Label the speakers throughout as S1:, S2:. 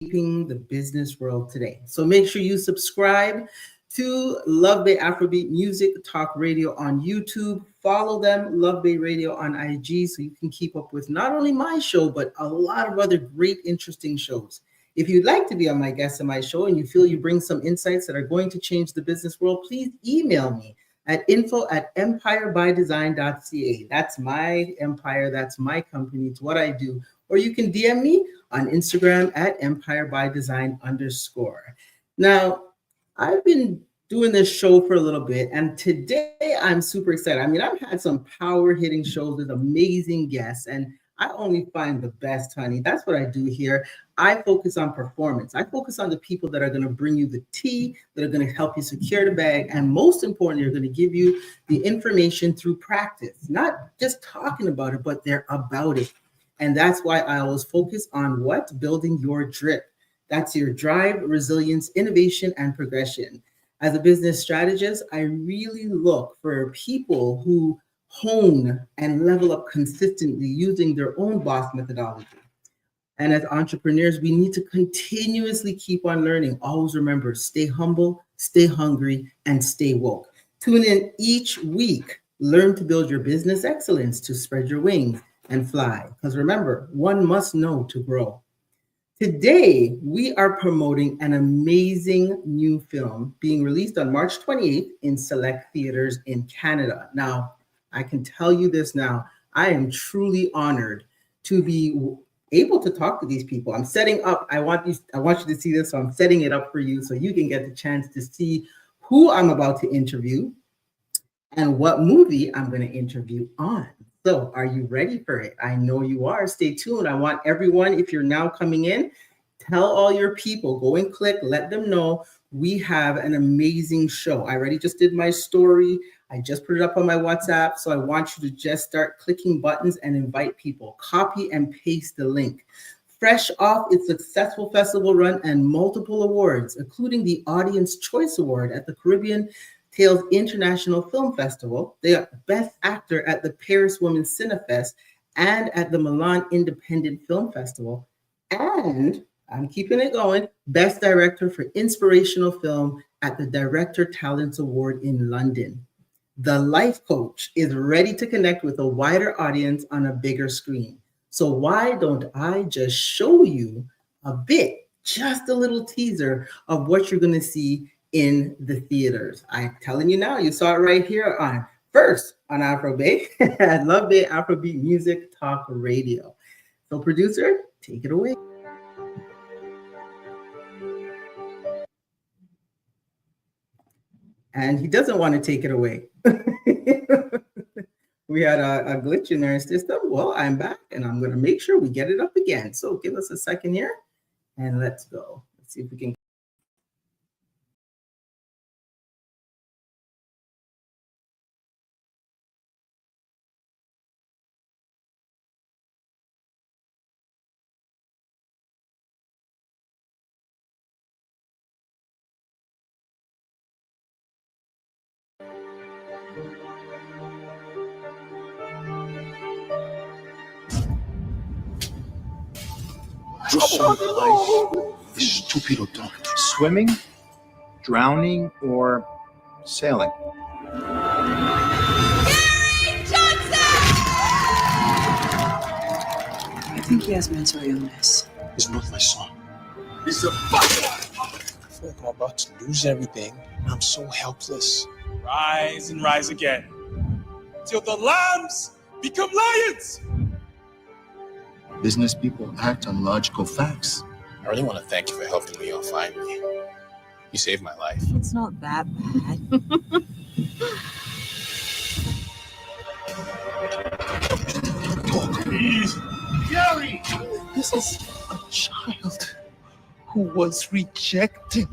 S1: shaping the business world today. So make sure you subscribe to Love Bay Afrobeat Music Talk Radio on YouTube. Follow them, Love Bay Radio on IG, so you can keep up with not only my show, but a lot of other great, interesting shows. If you'd like to be on my guest on my show and you feel you bring some insights that are going to change the business world, please email me at info@empirebydesign.ca. That's my empire, that's my company, it's what I do. Or you can DM me on Instagram at empirebydesign_. Now, I've been doing this show for a little bit, and today I'm super excited. I mean, I've had some power hitting shows with amazing guests, and I only find the best, honey. That's what I do here. I focus on performance. I focus on the people that are going to bring you the tea, that are going to help you secure the bag, and most importantly, are going to give you the information through practice, not just talking about it, but they're about it. And that's why I always focus on what? Building your drip. That's your drive, resilience, innovation, and progression. As a business strategist, I really look for people who hone and level up consistently using their own boss methodology. And as entrepreneurs, we need to continuously keep on learning. Always remember, stay humble, stay hungry, and stay woke. Tune in each week. Learn to build your business excellence, to spread your wings and fly. Because remember, one must know to grow. Today, we are promoting an amazing new film being released on March 28th in select theaters in Canada. Now, I can tell you this now, I am truly honored to be able to talk to these people. I'm setting up, I want you to see this, so I'm setting it up for you so you can get the chance to see who I'm about to interview and what movie I'm going to interview on. So are you ready for it? I know you are. Stay tuned. I want everyone, if you're now coming in, tell all your people, go and click, let them know we have an amazing show. I already just did my story. I just put it up on my WhatsApp. So I want you to just start clicking buttons and invite people. Copy and paste the link. Fresh off its successful festival run and multiple awards, including the Audience Choice Award at the Caribbean Tales International Film Festival, the Best Actor at the Paris Women's Cinefest, and at the Milan Independent Film Festival, and I'm keeping it going, Best Director for Inspirational Film at the Director Talents Award in London. The Life Coach is ready to connect with a wider audience on a bigger screen. So why don't I just show you a bit, just a little teaser of what you're going to see in the theaters. I'm telling you now, you saw it right here on Afro Bay, Love Bay Afrobeat Music Talk Radio. So producer, take it away. And he doesn't want to take it away. We had a glitch in our system. Well, I'm back and I'm going to make sure we get it up again. So give us a second here and let's go. Let's see if we can.
S2: Life is stupid or dumb. Swimming, drowning, or sailing.
S3: I think he has mental illness.
S2: He's not my son.
S4: He's a bastard!
S2: I feel like I'm about to lose everything. I'm so helpless.
S4: Rise and rise again, till the lambs become lions!
S5: Business people act on logical facts.
S2: I really want to thank you for helping Leon find me. You saved my life.
S3: It's not that bad.
S4: Please, Jerry!
S5: This is a child who was rejected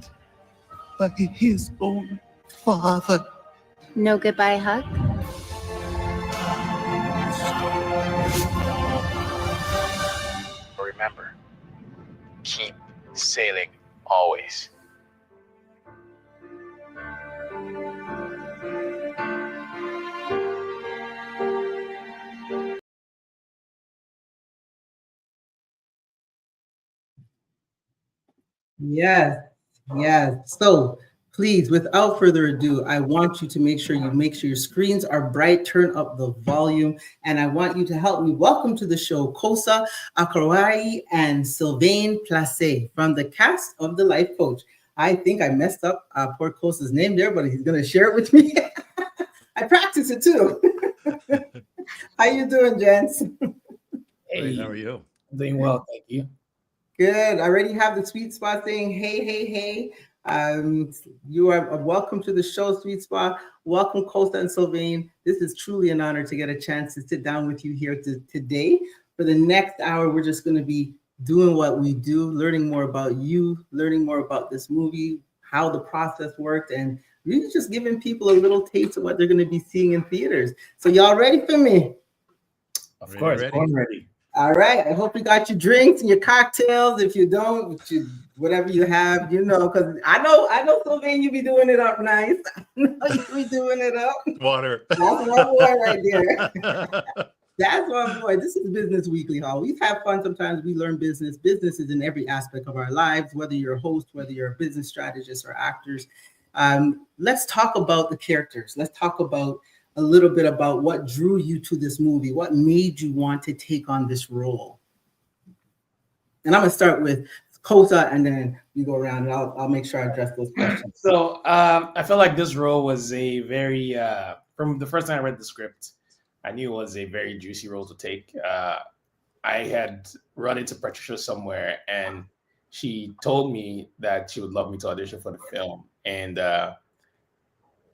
S5: by his own father.
S6: No goodbye hug?
S2: Remember, keep sailing always.
S1: Yes, yes. So please, without further ado, I want you to make sure your screens are bright, turn up the volume, and I want you to help me welcome to the show Kosa Akarai and Sylvain Place from the cast of The Life Coach. I think I messed up poor Kosa's name there, but he's gonna share it with me. I practice it too. How you doing, gents?
S7: Great. How are you?
S8: Doing well, thank you.
S1: Good. I already have the sweet spot saying, hey, hey, hey. You are welcome to the show, Sweet Spot. Welcome, Costa and Sylvain. This is truly an honor to get a chance to sit down with you here today. For the next hour, we're just going to be doing what we do, learning more about you, learning more about this movie, how the process worked, and really just giving people a little taste of what they're going to be seeing in theaters. So y'all ready for me?
S8: Of course, I'm ready.
S1: All right. I hope you got your drinks and your cocktails. If you don't, whatever you have, because I know, Sylvain, you be doing it up nice. I know you be doing it up.
S7: Water.
S1: That's my boy right there. That's my boy. This is Business Weekly Hall. We have fun sometimes. We learn business. Business is in every aspect of our lives, whether you're a host, whether you're a business strategist or actors. Let's talk about the characters. Let's talk about a little bit about what drew you to this movie. What made you want to take on this role? And I'm going to start with Kosa, and then we go around, and I'll make sure I address those questions.
S8: So I felt like this role was a very, from the first time I read the script, I knew it was a very juicy role to take. I had run into Patricia somewhere, and she told me that she would love me to audition for the film. And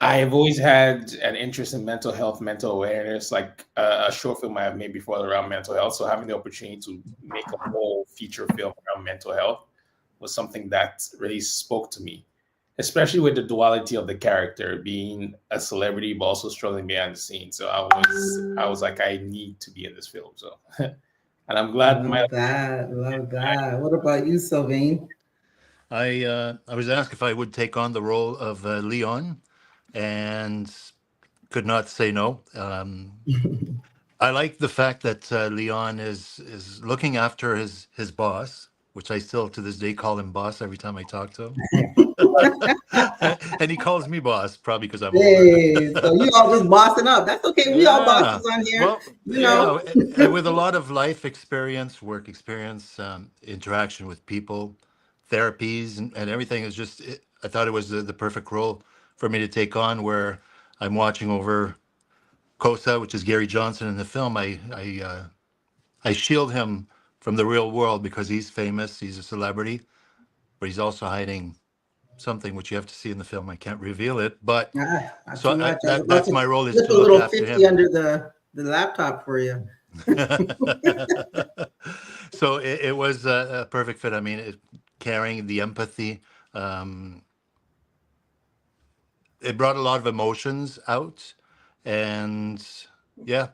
S8: I have always had an interest in mental health, mental awareness, like a short film I have made before around mental health. So having the opportunity to make a whole feature film around mental health was something that really spoke to me, especially with the duality of the character being a celebrity, but also struggling behind the scenes. So I was like, I need to be in this film. So, and I'm glad.
S1: Love that. What about you, Sylvain?
S7: I was asked if I would take on the role of Leon, and could not say no. I like the fact that Leon is looking after his boss, which I still to this day call him boss every time I talk to him. And he calls me boss, probably because I'm
S1: Hey,
S7: older.
S1: so you all just bossing up. That's okay. We all bosses on here.
S7: Well, and with a lot of life experience, work experience, interaction with people, therapies, and everything is just. I thought it was the perfect role for me to take on, where I'm watching over Kosa, which is Gary Johnson in the film. I shield him from the real world because he's famous, he's a celebrity, but he's also hiding something which you have to see in the film. I can't reveal it, but so that's my role, is to
S1: look
S7: look after
S1: 50
S7: him.
S1: under the laptop for you.
S7: So it was a perfect fit. I mean, carrying the empathy. It brought a lot of emotions out, and yeah,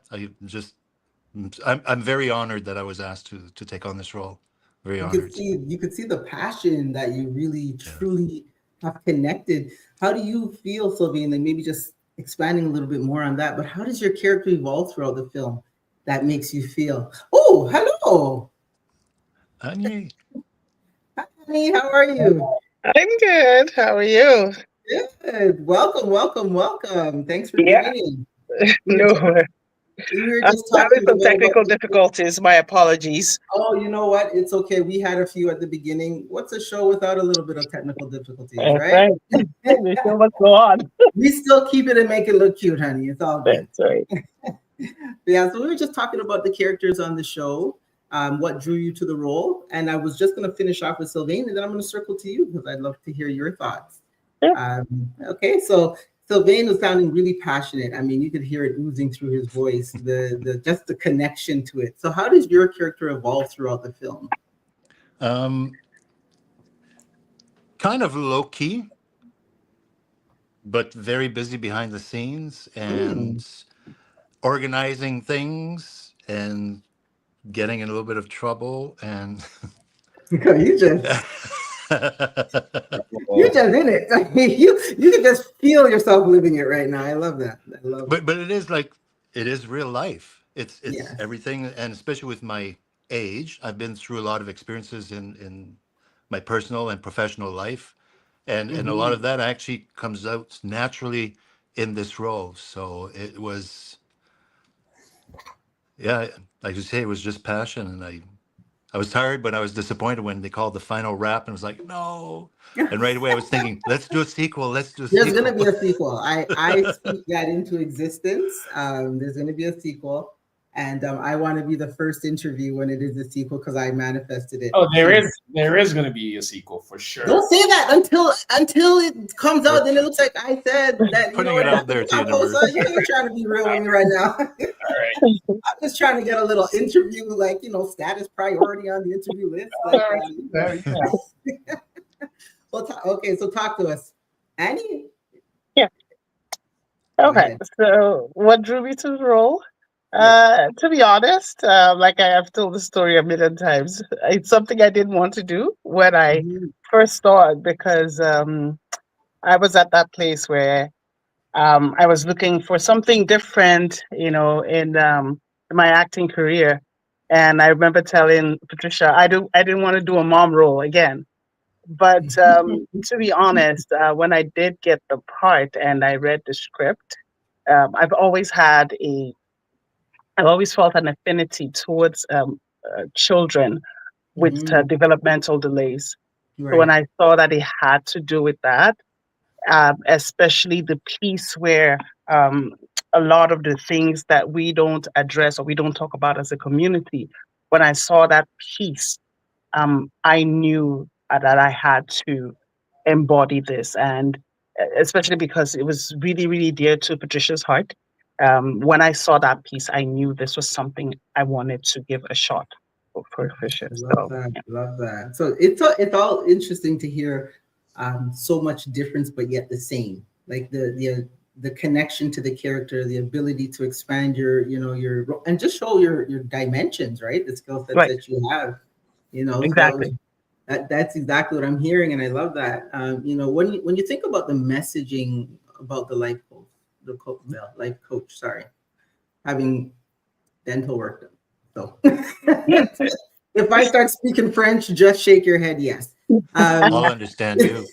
S7: I'm very honored that I was asked to take on this role. Very honored.
S1: You could see the passion that you really truly have connected. How do you feel, Sylvain? And maybe just expanding a little bit more on that. But how does your character evolve throughout the film that makes you feel? Oh, hello,
S7: Honey.
S1: Hi, honey. How are you?
S9: I'm good. How are you?
S1: Good. Welcome. Thanks for joining.
S9: No,
S1: We were
S9: I'm
S1: just
S9: having
S1: talking
S9: some
S1: about
S9: technical difficulties. My apologies.
S1: Oh, you know what? It's okay. We had a few at the beginning. What's a show without a little bit of technical difficulties,
S9: That's
S1: right?
S9: right. There's so much go on.
S1: We still keep it and make it look cute, honey. It's all good.
S9: That's right.
S1: Yeah, so we were just talking about the characters on the show, what drew you to the role. And I was just going to finish off with Sylvain, and then I'm going to circle to you because I'd love to hear your thoughts.
S9: Yeah.
S1: Okay, so Sylvain was sounding really passionate. I mean, you could hear it oozing through his voice, just the connection to it. So how does your character evolve throughout the film?
S7: Kind of low key, but very busy behind the scenes and organizing things and getting in a little bit of trouble. And
S1: you just you're just in it. I mean, you can just feel yourself living it right now. I love that.
S7: But it is real life. It's everything, and especially with my age, I've been through a lot of experiences in my personal and professional life, and a lot of that actually comes out naturally in this role. So it was, yeah, like you say, it was just passion, and I was tired, but I was disappointed when they called the final wrap, and was like, no. And right away I was thinking, let's do a sequel. Let's do a
S1: There's
S7: sequel.
S1: gonna be a sequel. I speak that into existence. There's gonna be a sequel, and I want to be the first interview when it is a sequel because I manifested it.
S8: Oh, there is going to be a sequel for sure.
S1: Don't say that until it comes out. Then it looks like I said that.
S7: Putting it out there to universe.
S1: You're trying to be real with me right now.
S8: All right.
S1: I'm just trying to get a little interview, like status priority on the interview list. Like, well, okay, so talk to us, Annie.
S9: Yeah.
S1: Go
S9: Okay.
S1: ahead.
S9: So, what drew me to the role? To be honest, like I have told the story a million times, it's something I didn't want to do when I
S1: Mhm.
S9: first saw it because I was at that place where I was looking for something different, in my acting career. And I remember telling Patricia, I didn't want to do a mom role again. But to be honest, when I did get the part and I read the script, I've always had I've always felt an affinity towards children with
S1: Mhm.
S9: developmental delays. So when
S1: Right.
S9: I saw that it had to do with that, especially the piece where um, a lot of the things that we don't address or we don't talk about as a community, when I saw that piece, I knew that I had to embody this, and especially because it was really, really dear to Patricia's heart. When I saw that piece, I knew this was something I wanted to give a shot for Patricia.
S1: I love
S9: So,
S1: that.
S9: yeah.
S1: Love that. So it's all interesting to hear so much difference, but yet the same. Like the connection to the character, the ability to expand your and just show your dimensions, right? The skill sets
S9: Right,
S1: that you have. So
S9: exactly.
S1: that's exactly what I'm hearing, and I love that. When you think about the messaging about the life coach, the life coach, sorry, having dental work done. So if I start speaking French, just shake your head yes.
S7: I'll understand you.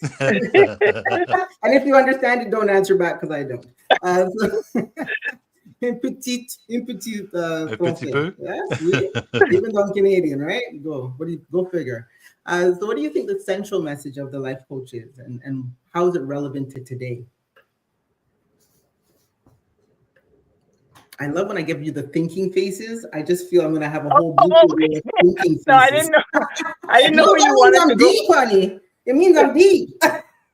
S1: And if you understand it, don't answer back because I don't. Un petit
S7: Un petit
S1: français.
S7: peu.
S1: Yes, oui. Even though I'm Canadian, right? Go figure. So what do you think the central message of the life coach is, and how is it relevant to today? I love when I give you the thinking faces. I just feel I'm gonna have a whole
S9: Oh,
S1: blooper reel
S9: okay.
S1: of thinking
S9: No, I
S1: faces.
S9: didn't know. I didn't know
S1: No,
S9: where you
S1: that means
S9: wanted to
S1: I'm
S9: go.
S1: deep, honey. It means I'm deep.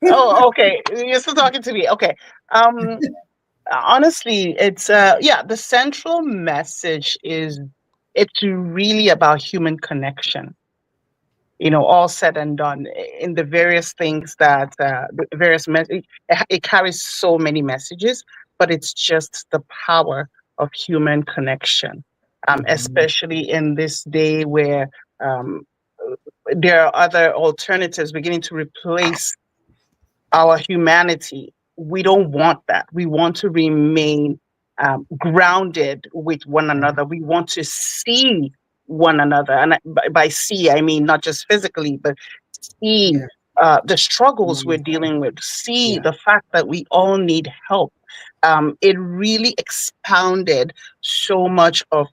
S9: Oh, okay. You're still talking to me. Okay. Um, Honestly, it's yeah, the central message is it's really about human connection. All said and done in the various things that the various it carries so many messages, but it's just the power of human connection,
S1: Mhm.
S9: especially in this day where um, there are other alternatives beginning to replace our humanity. We don't want that. We want to remain grounded with one
S1: Yeah.
S9: another. We want to see one another. And by see, I mean not just physically, but see
S1: Yeah.
S9: the struggles we're
S1: Alongside.
S9: dealing with, see
S1: Yeah.
S9: the fact that we all need help. It really expounded so much of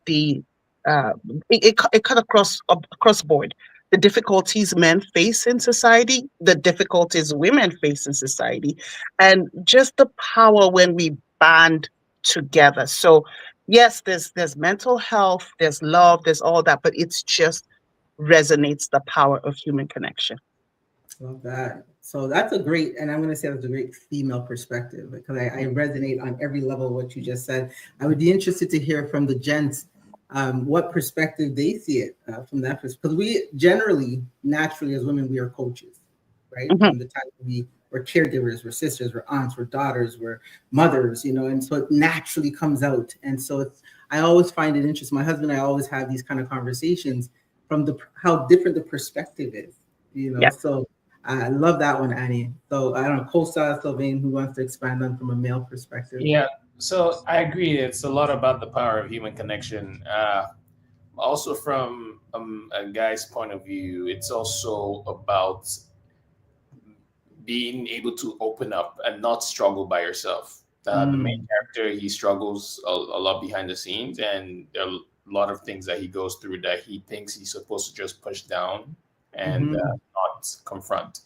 S9: uh, it cut across board the difficulties men face in society, the difficulties women face in society, and just the power when we band together. So yes, there's mental health, there's love, there's all that, but it's just resonates the power of human connection.
S1: Love that. So that's a great, and I'm going to say that's a great female perspective because I resonate on every level of what you just said. I would be interested to hear from the gents what perspective they see it from that perspective. Because we generally, naturally, as women, we are coaches, right?
S9: Mhm.
S1: From the time we're caregivers, we're sisters, we're aunts, we're daughters, we're mothers, and so it naturally comes out. And so I always find it interesting. My husband and I always have these kind of conversations from how different the perspective is.
S9: Yeah.
S1: So I love that one, Annie. So I don't know, Costa, Sylvain, who wants to expand on from a male perspective?
S8: Yeah. So I agree. It's a lot about the power of human connection. Also, from a guy's point of view, it's also about being able to open up and not struggle by yourself. The main character, he struggles a lot behind the scenes, and there are a lot of things that he goes through that he thinks he's supposed to just push down and not confront.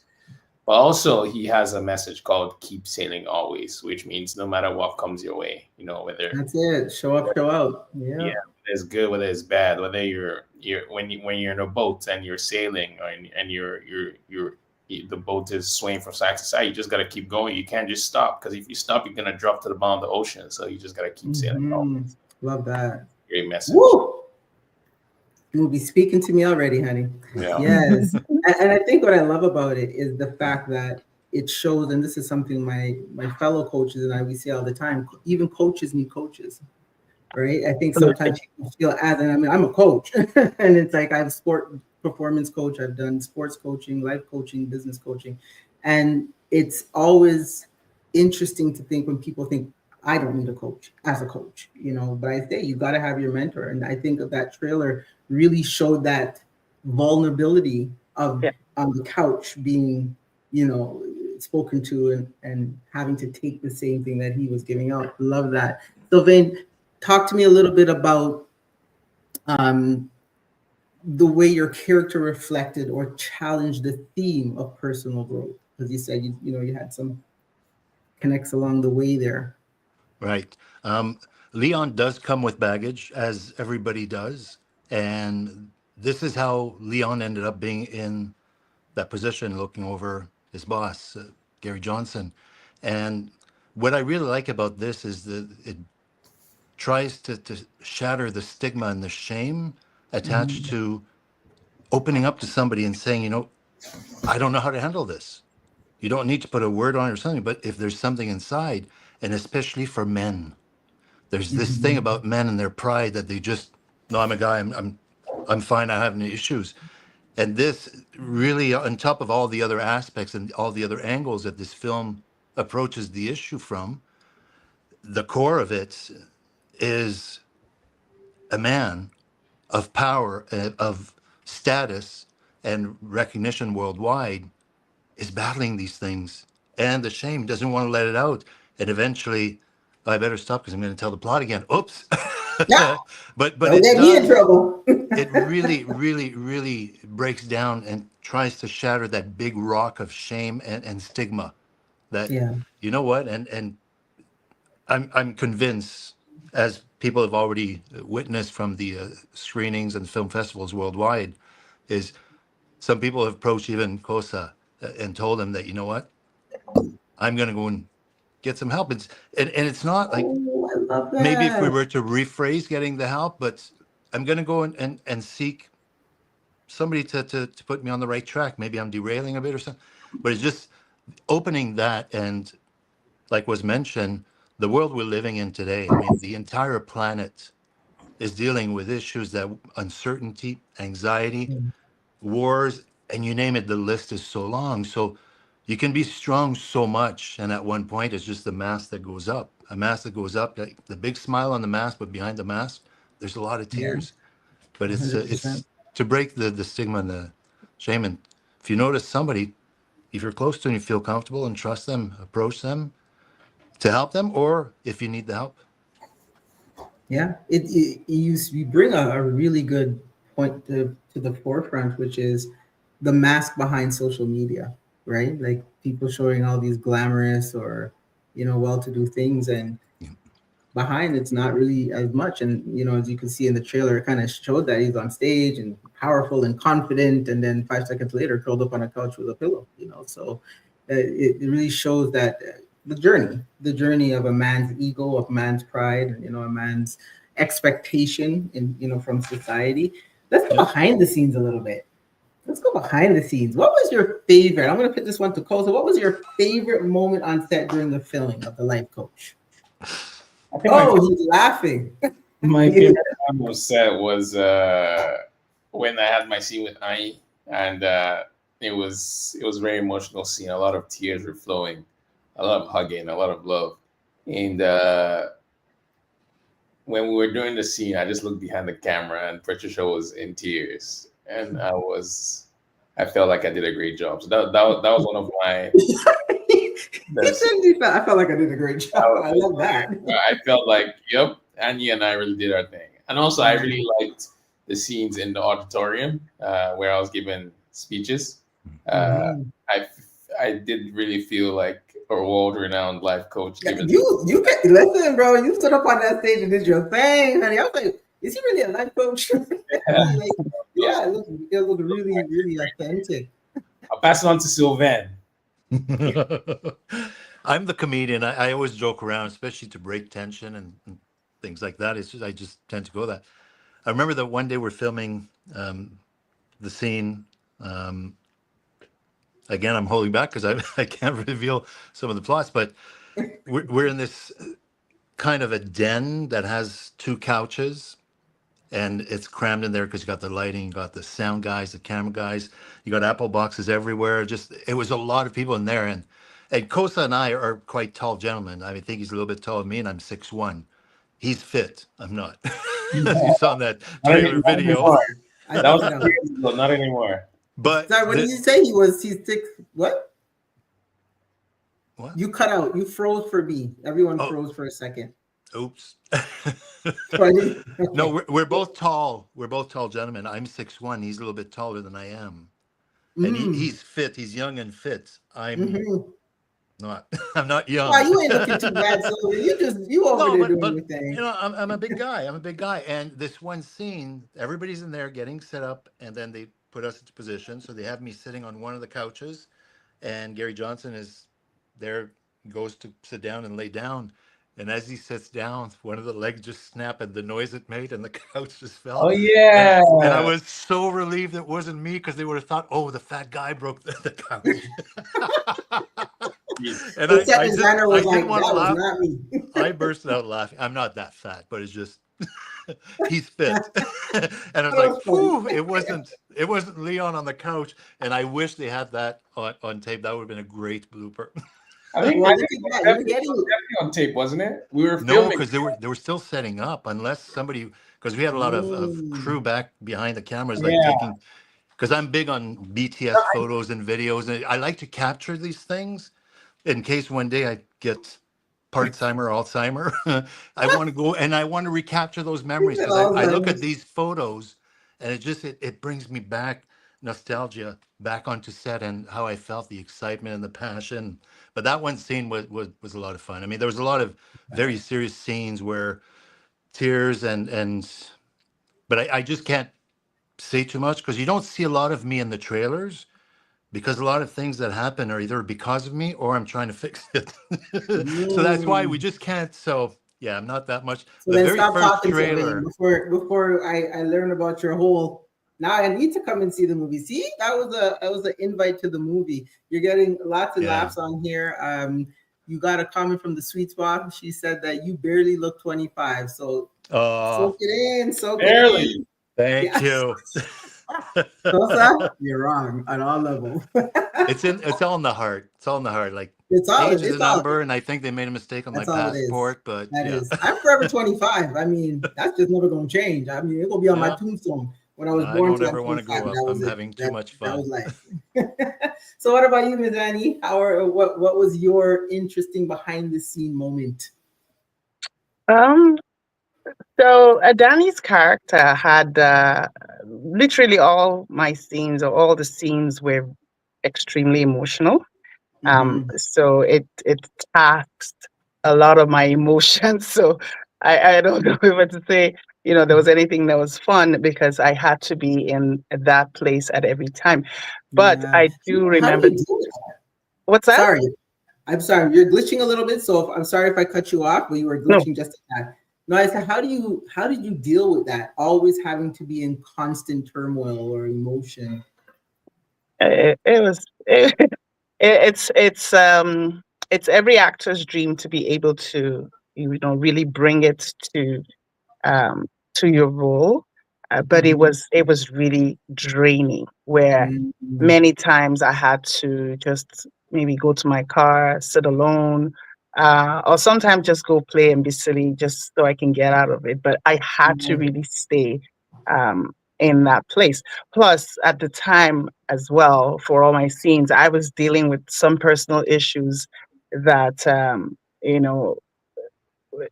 S8: But also, he has a message called "Keep Sailing Always," which means no matter what comes your way, whether
S1: That's it. Show up, show out. Yeah.
S8: whether it's good, whether it's bad, whether you're when you're in a boat and you're sailing, and the boat is swaying from side to side, you just got to keep going. You can't just stop, because if you stop, you're gonna drop to the bottom of the ocean. So you just got to keep sailing.
S1: Love that.
S8: Great message.
S1: Woo! You will be speaking to me already, honey.
S8: Yeah.
S1: Yes. and I think what I love about it is the fact that it shows, and this is something my fellow coaches and I, we say all the time, even coaches need coaches, right? I think sometimes people feel and I mean, I'm a coach, and it's like I have sport performance coach, I've done sports coaching, life coaching, business coaching, and it's always interesting to think when people think, I don't need a coach as a coach, but I say you got to have your mentor. And I think that trailer really showed that vulnerability of on the couch being, spoken to and having to take the same thing that he was giving out. Love that. Sylvain, talk to me a little bit about the way your character reflected or challenged the theme of personal growth, because you said you had some connects along the way there.
S7: Right. Leon does come with baggage, as everybody does. And this is how Leon ended up being in that position, looking over his boss, Gary Johnson. And what I really like about this is that it tries to shatter the stigma and the shame attached to opening up to somebody and saying, I don't know how to handle this. You don't need to put a word on it or something, but if there's something inside, and especially for men, there's this thing about men and their pride that they just, no, I'm a guy, I'm fine, I don't have any issues. And this really, on top of all the other aspects and all the other angles that this film approaches the issue from, the core of it is a man of power, of status and recognition worldwide is battling these things, and the shame doesn't want to let it out. And eventually, I better stop because I'm going to tell the plot again. Oops.
S1: Yeah.
S7: but
S1: Don't
S7: it
S1: get me in
S7: does,
S1: trouble.
S7: it really, really, really breaks down and tries to shatter that big rock of shame and stigma. That you know what, and I'm convinced, as people have already witnessed from the screenings and film festivals worldwide, is some people have approached even Kosa and told him that, you know what, I'm going to go and get some help. And it's not like,
S1: I love that.
S7: maybe if we were to rephrase getting the help, but I'm going to go and seek somebody to put me on the right track. Maybe I'm derailing a bit or something, but it's just opening that. And like was mentioned, the world we're living in today, I mean, the entire planet is dealing with issues that uncertainty, anxiety, wars, and you name it, the list is so long. So you can be strong so much, and at one point it's just the mask that goes up. A mask that goes up, like the big smile on the mask, but behind the mask, there's a lot of tears. But it's
S1: 100%.
S7: to break the stigma and the shame. And if you notice somebody, if you're close to them, you feel comfortable and trust them, approach them to help them, or if you need the help.
S1: Yeah, you bring a really good point to the forefront, which is the mask behind social media, right? Like people showing all these glamorous or well-to-do things, and behind it's not really as much. And as you can see in the trailer, it kind of showed that he's on stage and powerful and confident, and then 5 seconds later, curled up on a couch with a pillow. So it really shows that. The journey of a man's ego, of man's pride, and a man's expectation from society. Let's go behind the scenes a little bit. Let's go behind the scenes. What was your favorite? I'm going to put this one to Cole. So what was your favorite moment on set during the filming of The Life Coach? He's laughing.
S8: My favorite time on set was when I had my scene with Ai, and it was a very emotional scene. A lot of tears were flowing. A lot of hugging, a lot of love. And when we were doing the scene, I just looked behind the camera and Patricia was in tears, and I felt like I did a great job. So that was one of my.
S1: I felt like I did a great job. I love that.
S8: I felt like, yep, Annie and I really did our thing. And also, I really liked the scenes in the auditorium where I was giving speeches. I did really feel like a world-renowned life coach.
S1: You can listen, bro. You stood up on that stage and did your thing, honey. I was like, is he really a life coach? Like, yeah, it looked really, really authentic.
S8: I'll pass it on to Sylvain.
S7: I'm the comedian. I always joke around, especially to break tension and things like that. It's just, I just tend to go that. I remember that one day we're filming the scene. Again, I'm holding back because I can't reveal some of the plots, but we're in this kind of a den that has 2 couches, and it's crammed in there because you got the lighting, you got the sound guys, the camera guys, you got Apple boxes everywhere. Just it was a lot of people in there, and Kosa and I are quite tall gentlemen. I think he's a little bit taller than me, and I'm 6'1". He's fit. I'm not. As you saw in that trailer video.
S8: That was years ago, not anymore.
S7: But
S1: sorry, what did you say? He's 6 what?
S7: What?
S1: You cut out. You froze for me. Everyone froze for a second.
S7: Oops.
S1: Okay.
S7: No, we're both tall. We're both tall gentlemen. I'm 6'1". He's a little bit taller than I am. And he's fit. He's young and fit. I'm not. I'm not young.
S1: Wow, you ain't looking too bad, so you over there doing your thing.
S7: You know, I'm a big guy. I'm a big guy. And this one scene, everybody's in there getting set up, and then they put us into position. So they have me sitting on one of the couches, and Gary Johnson is there, goes to sit down and lay down. And as he sits down, one of the legs just snapped, and the noise it made, and the couch just fell.
S8: Oh, yeah.
S7: And I was so relieved it wasn't me, because they would have thought, oh, the fat guy broke the couch. And I didn't want to laugh. I bursted out laughing. I'm not that fat, but it's just he's fit. And I was like, whew, it wasn't Leon on the couch. And I wish they had that on tape. That would have been a great blooper.
S8: I think it was on tape, wasn't it? We were filming.
S7: No, because they were still setting up, unless somebody, because we had a lot of crew back behind the cameras, like taking, because I'm big on BTS photos and videos, and I like to capture these things in case one day I get Partzheimer or Alzheimer. I want to go and I want to recapture those memories, because I look at these photos and it brings me back nostalgia, back onto set, and how I felt, the excitement and the passion. But that one scene was a lot of fun. I mean, there was a lot of very serious scenes where tears but I just can't say too much, because you don't see a lot of me in the trailers, because a lot of things that happen are either because of me or I'm trying to fix it. So that's why we just can't. So yeah, I'm not that much.
S1: So the very first trailer. Before I learn about your whole. Now I need to come and see the movie. See, that was an invite to the movie. You're getting lots of laughs on here. You got a comment from the Sweet Spot. She said that you barely look 25. So soak it in. Soak it in.
S7: Thank you.
S1: Sosa, you're wrong on all levels.
S7: It's all in the heart. It's all in the heart. Like age is a number, and I think they made a mistake on my passport. But
S1: I'm forever 25. I mean, that's just never gonna change. I mean, it's gonna be on my tombstone. When I was born,
S7: I don't ever want to grow up. I'm having too much fun. That was
S1: life. So, what about you, Ms. Annie? What was your interesting behind the scene moment?
S9: So Adani's character had literally all my scenes, or all the scenes, were extremely emotional. So it taxed a lot of my emotions. So I don't know what to say. You know, there was anything that was fun, because I had to be in that place at every time. But I do remember. What's that?
S1: Sorry, I'm sorry. You're glitching a little bit. So I'm sorry if I cut you off, but you were glitching just a tad. No, I said, how did you deal with that? Always having to be in constant turmoil or emotion.
S9: It's every actor's dream to be able to, really bring it to your role, but it was really draining. Where many times I had to just maybe go to my car, sit alone, or sometimes just go play and be silly just so I can get out of it. But I had to really stay in that place. Plus, at the time as well, for all my scenes, I was dealing with some personal issues that, you know,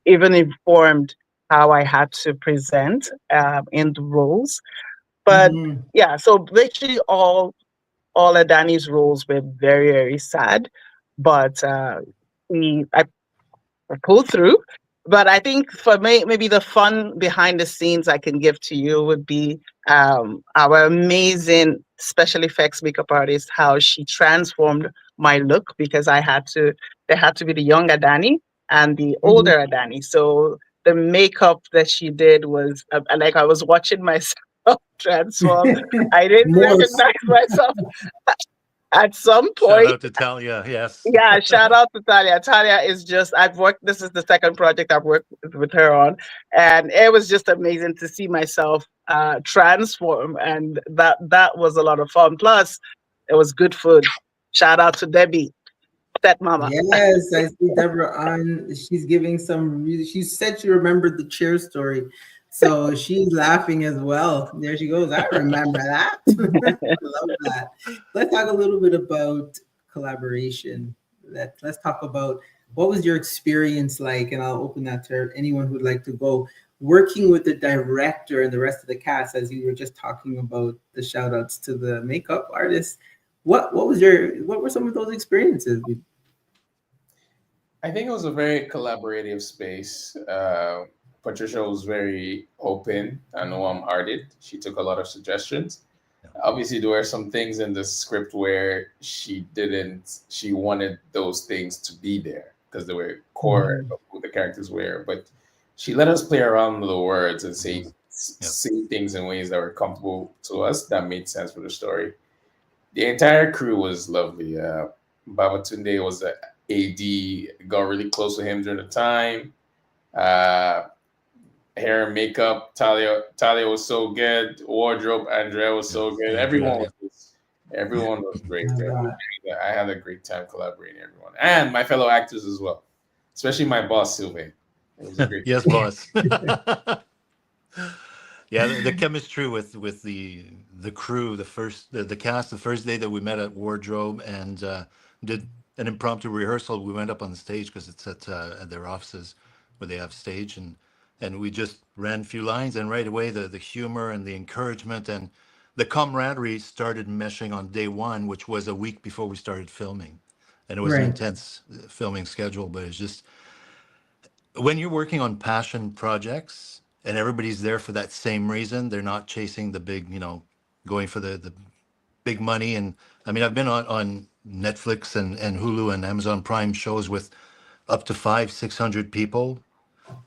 S9: even informed how I had to present in the roles. But
S1: Mhm.
S9: yeah, so literally all of Danny's roles were very, very sad. But I pulled through. But I think for me, maybe the fun behind the scenes I can give to you would be our amazing special effects makeup artist, how she transformed my look because there had to be the younger Danny and the
S1: Mhm.
S9: older Danny. So the makeup that she did was like I was watching myself transform. I didn't
S1: Morse.
S9: recognize myself at some
S7: Shout
S9: point.
S7: out to Talia. Yes.
S9: Yeah, shout out to Talia. Talia is just, I've worked, this is the second project I've worked with her on. And it was just amazing to see myself transform. And that was a lot of fun. Plus, it was good food. Shout out to Debbie, Step Mama.
S1: Yes, I see Deborah on. She's giving some really, she said she remembered the chair story. So she's laughing as well. There she goes. I remember that. I love that. Let's talk a little bit about collaboration. Let's talk about what was your experience like, and I'll open that to anyone who'd like to go working with the director and the rest of the cast, as you were just talking about the shout outs to the makeup artists. What were some of those experiences?
S8: I think it was a very collaborative space. Patricia was very open and warm-hearted. She took a lot of suggestions. Obviously, there were some things in the script where she didn't. She wanted those things to be there because they were core of who the characters were. But she let us play around with the words and say things in ways that were comfortable to us that made sense for the story. The entire crew was lovely. Babatunde was the AD, got really close to him during the time. Uh, Hair and makeup, Talia was so good. Wardrobe, Andrea was so good. Everyone was great. I had a great time collaborating with everyone. And my fellow actors as well. Especially my boss, Sylvain. It was a great
S7: Yes, boss. Yeah, the chemistry with the crew, the cast, the first day that we met at Wardrobe and did an impromptu rehearsal. We went up on the stage because it's at their offices where they have stage, and we just ran a few lines, and right away the humor and the encouragement and the camaraderie started meshing on day one, which was a week before we started filming, and it was an
S1: Right.
S7: intense filming schedule, but it's just when you're working on passion projects and everybody's there for that same reason, they're not chasing the big, going for the big money. And I mean, I've been on Netflix and Hulu and Amazon Prime shows with up to 500-600 people.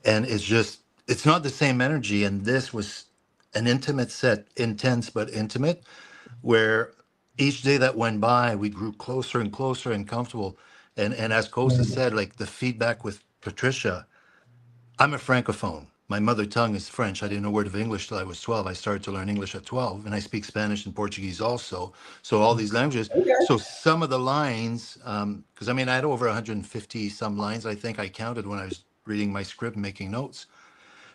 S7: And it's not the same energy. And this was an intimate set, intense, but intimate, where each day that went by, we grew closer and closer and comfortable. And as Kosa said, like the feedback with Patricia, I'm a francophone. My mother tongue is French. I didn't know a word of English till I was 12. I started to learn English at 12, and I speak Spanish and Portuguese also. So all these languages.
S1: Okay.
S7: So some of the lines, because I mean, I had over 150 some lines. I think I counted when I was reading my script, and making notes.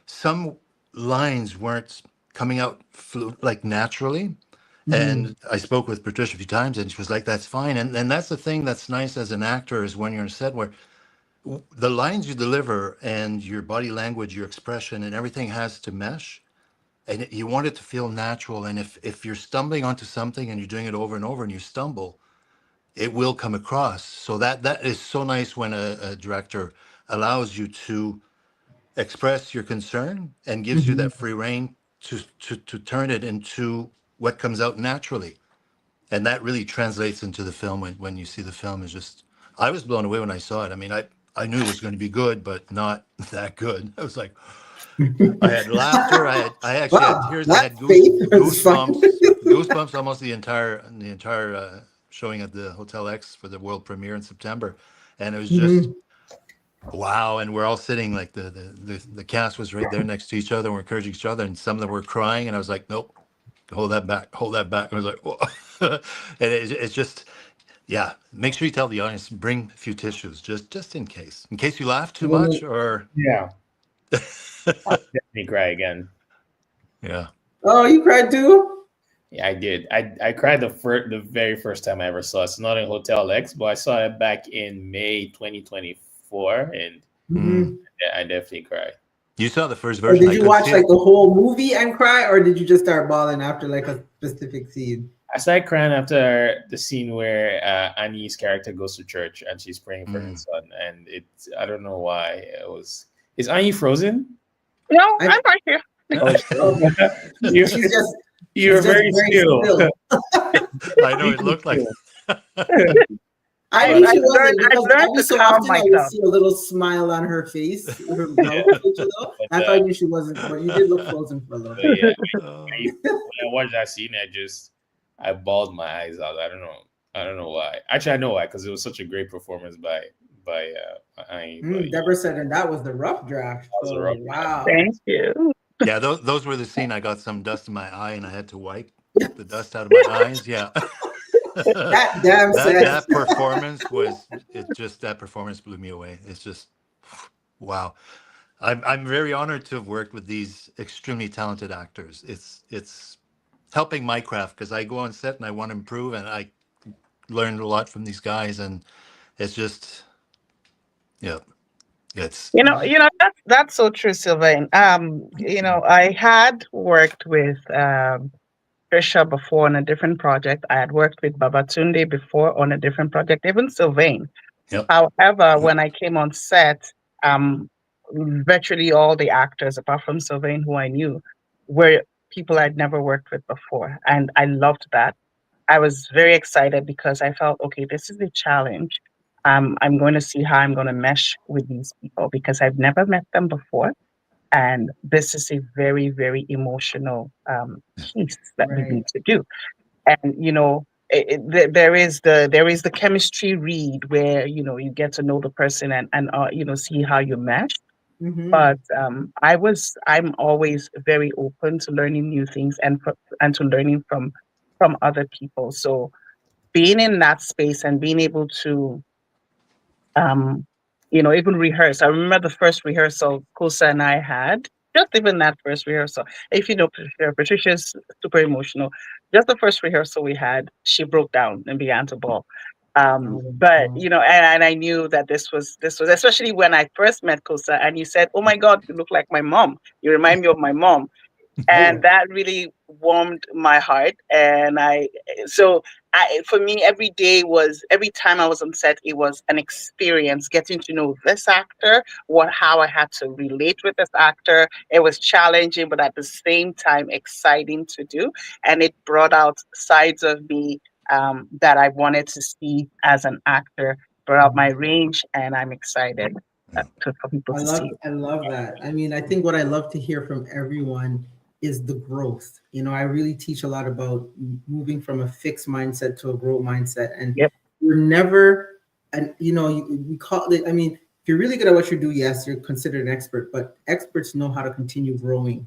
S7: Some lines weren't coming out like naturally. And I spoke with Patricia a few times, and she was like, "That's fine." And that's the thing that's nice as an actor is when you're on set where the lines you deliver and your body language, your expression, and everything has to mesh. And you want it to feel natural. And if you're stumbling onto something and you're doing it over and over and you stumble, it will come across. So that is so nice when a director allows you to express your concern and gives you that free rein to turn it into what comes out naturally. And that really translates into the film when you see the film. Is just, I was blown away when I saw it. I mean, I knew it was going to be good, but not that good. I was like, I had laughter. I actually had
S1: Wow,
S7: tears. I
S1: that
S7: had
S1: faith was fun.
S7: goosebumps almost the entire showing at the Hotel X for the world premiere in September, and it was just wow. And we're all sitting like the cast was right there next to each other, and we're encouraging each other, and some of them were crying, and I was like, nope, hold that back, hold that back. And I was like, whoa. And it's just Yeah, make sure you tell the audience, bring a few tissues, just in case you laugh too
S1: Women-
S7: much, or
S8: Yeah, I'll definitely cry again.
S7: yeah.
S1: Oh, you cried too?
S8: Yeah, I did. I cried the very first time I ever saw it. It's not in Hotel X, but I saw it back in May 2024, and
S1: Mhm.
S8: yeah, I definitely cried.
S7: You saw the first
S1: Or
S7: version.
S1: did
S7: I
S1: you
S7: couldn't
S1: watch
S7: see
S1: like
S7: it.
S1: the whole movie and cry, or did you just start bawling after like a specific scene?
S8: I started crying after the scene where Annie's character goes to church and she's praying for her son, and it's I don't know why it was. Is Annie frozen?
S9: No,
S1: I-
S9: I'm right here.
S8: Oh, you're,
S1: She's just
S8: you're
S1: she's just
S8: very still.
S1: still.
S7: I know it looked like.
S1: I
S9: I,
S1: knew
S9: I've
S1: she wasn't
S9: learned. I've
S1: because
S9: learned
S1: every
S9: to
S1: so
S9: calm
S1: often I would
S9: myself.
S1: see a little smile on her face, her mouth twitch a little.
S8: But,
S1: That's why I knew she wasn't, but you did look frozen for a little
S8: but
S1: bit.
S8: yeah,
S7: Oh.
S8: when I watched that scene, I bawled my eyes out. I don't know. I don't know why. Actually, I know why, because it was such a great performance by Annie. But
S1: Deborah said, and that was the rough draft.
S8: was a
S1: So,
S8: rough
S1: wow.
S9: Thank you.
S7: Yeah, those were the scene. I got some dust in my eye, and I had to wipe the dust out of my eyes. Yeah.
S1: That damn set.
S7: that performance that performance blew me away. It's just wow. I'm very honored to have worked with these extremely talented actors. It's helping my craft because I go on set and I want to improve, and I learned a lot from these guys, and it's just yeah, it's
S9: That's so true, Sylvain. I had worked with Trisha before on a different project. I had worked with Babatunde before on a different project, even Sylvain.
S7: yep.
S9: However, when I came on set, um, virtually all the actors, apart from Sylvain, who I knew, were people I'd never worked with before. And I loved that. I was very excited because I felt, okay, this is a challenge. I'm going to see how I'm going to mesh with these people because I've never met them before. And this is a very, very emotional piece that we
S1: Right.
S9: need to do. And there is the chemistry read where you get to know the person and see how you mesh.
S1: Mhm.
S9: But I'm always very open to learning new things and to learning from other people. So being in that space and being able to even rehearse. I remember the first rehearsal Kosa and I had, just even that first rehearsal. If you know Patricia's super emotional. Just the first rehearsal we had, she broke down and began to bawl. But
S1: Wow.
S9: and I knew that this was especially when I first met Kosa and you said, "Oh my God, you look like my mom. You remind me of my mom." And that really warmed my heart. And for me, every time I was on set, it was an experience getting to know this actor, how I had to relate with this actor. It was challenging, but at the same time exciting to do, and it brought out sides of me that I wanted to see as an actor. Brought out my range, and I'm excited for people to see.
S1: I love that. I mean, I think what I love to hear from everyone is the growth. I really teach a lot about moving from a fixed mindset to a growth mindset, and
S9: Yep.
S1: you're never, and we call it. I mean, if you're really good at what you do, yes, you're considered an expert. But experts know how to continue growing,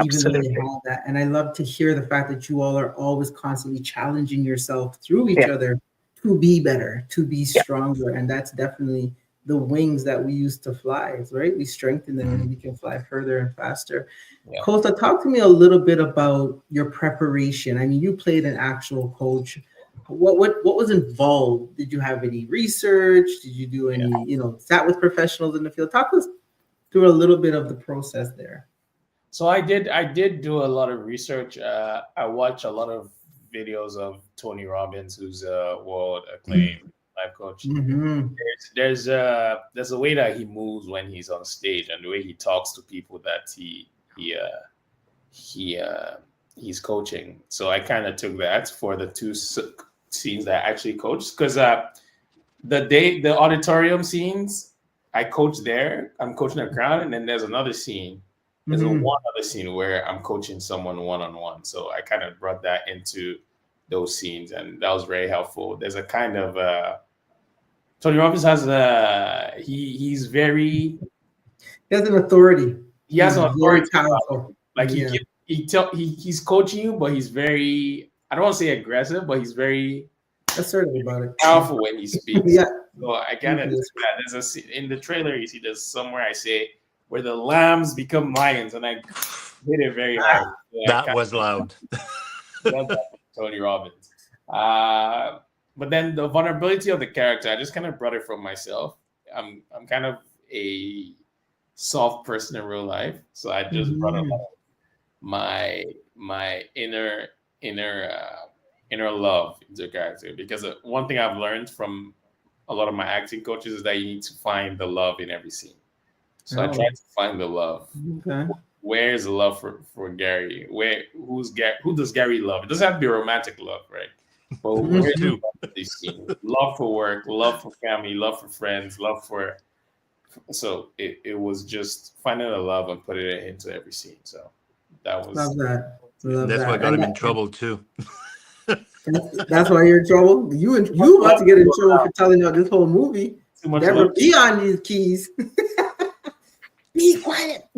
S1: even though they
S9: Absolutely.
S1: have that. And I love to hear the fact that you all are always constantly challenging yourself through each
S9: Yeah.
S1: other to be better, to be
S9: Yeah.
S1: stronger, and that's definitely the wings that we use to fly, right? We strengthen them and we can fly further and faster.
S8: Yeah.
S1: Costa, talk to me a little bit about your preparation. I mean, you played an actual coach. What was involved? Did you have any research? Did you do any, sat with professionals in the field? Talk us through a little bit of the process there.
S8: So I did do a lot of research. I watched a lot of videos of Tony Robbins, who's a world acclaimed life coach.
S1: Mm-hmm.
S8: There's a way that he moves when he's on stage, and the way he talks to people that he's coaching. So I kind of took that for the two scenes that I actually coached, because the auditorium scenes I coach there. I'm coaching a crowd, and then there's another scene. There's one other scene where I'm coaching someone one-on-one. So I kind of brought that into those scenes, and that was very helpful. There's a kind of Tony Robbins has he's very.
S1: He has an authority.
S8: He has an authority.
S1: Powerful.
S8: Like he's coaching you, but he's very. I don't want to say aggressive, but he's very
S1: assertive about it.
S8: Powerful when he speaks.
S1: Yeah.
S8: So I kind of
S1: Yes.
S8: there's a in the trailer you see there's somewhere I say where the lambs become lions, and I hit it very hard. So
S7: That was loud.
S8: that's Tony Robbins. But then the vulnerability of the character, I just kind of brought it from myself. I'm kind of a soft person in real life, so I just brought a lot of my inner love into the character, because one thing I've learned from a lot of my acting coaches is that you need to find the love in every scene. So I tried to find the love.
S1: Okay.
S8: Where's the love for Gary? Who does Gary love? It doesn't have to be romantic love, right? But where's the love in this scene? Love for work, love for family, love for friends, love for. So it was just finding the love and putting it into every scene. So that was.
S1: Love that. Love
S7: That's
S1: that.
S7: what got him
S1: And
S7: in trouble too.
S1: that's why you're in trouble. You about to get in trouble for telling out this whole movie.
S8: Too much
S1: Never
S8: love.
S1: be on these keys. Be quiet.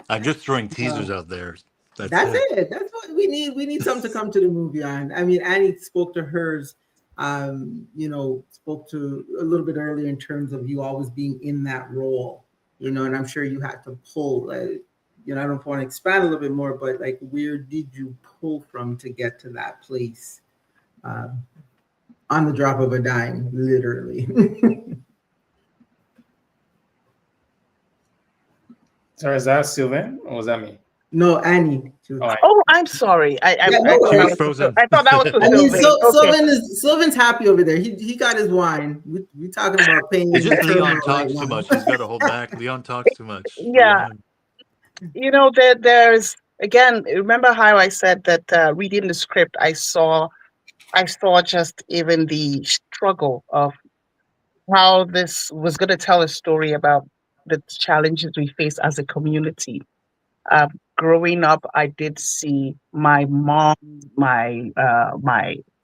S7: I'm just throwing teasers out there.
S1: That's it. That's what we need. We need something to come to the movie on. I mean, Annie spoke to hers. Spoke to a little bit earlier in terms of you always being in that role. And I'm sure you had to pull. I don't want to expand a little bit more, but like, where did you pull from to get to that place? On the drop of a dime, literally.
S8: Sorry, is that Sylvain or was that me?
S1: No, Annie.
S9: Oh, I'm sorry. I
S7: She was frozen.
S9: I thought that was for
S1: I mean,
S9: Sylvain.
S1: Sylvain's happy over there. He got his wine. We talking about pain.
S7: It's just Leon
S1: right
S7: talks
S1: now.
S7: too much. He's got to hold back. Leon talks too much.
S9: Yeah. There's again. Remember how I said that reading the script, I saw just even the struggle of how this was going to tell a story about the challenges we face as a community. Growing up, I did see my mom, my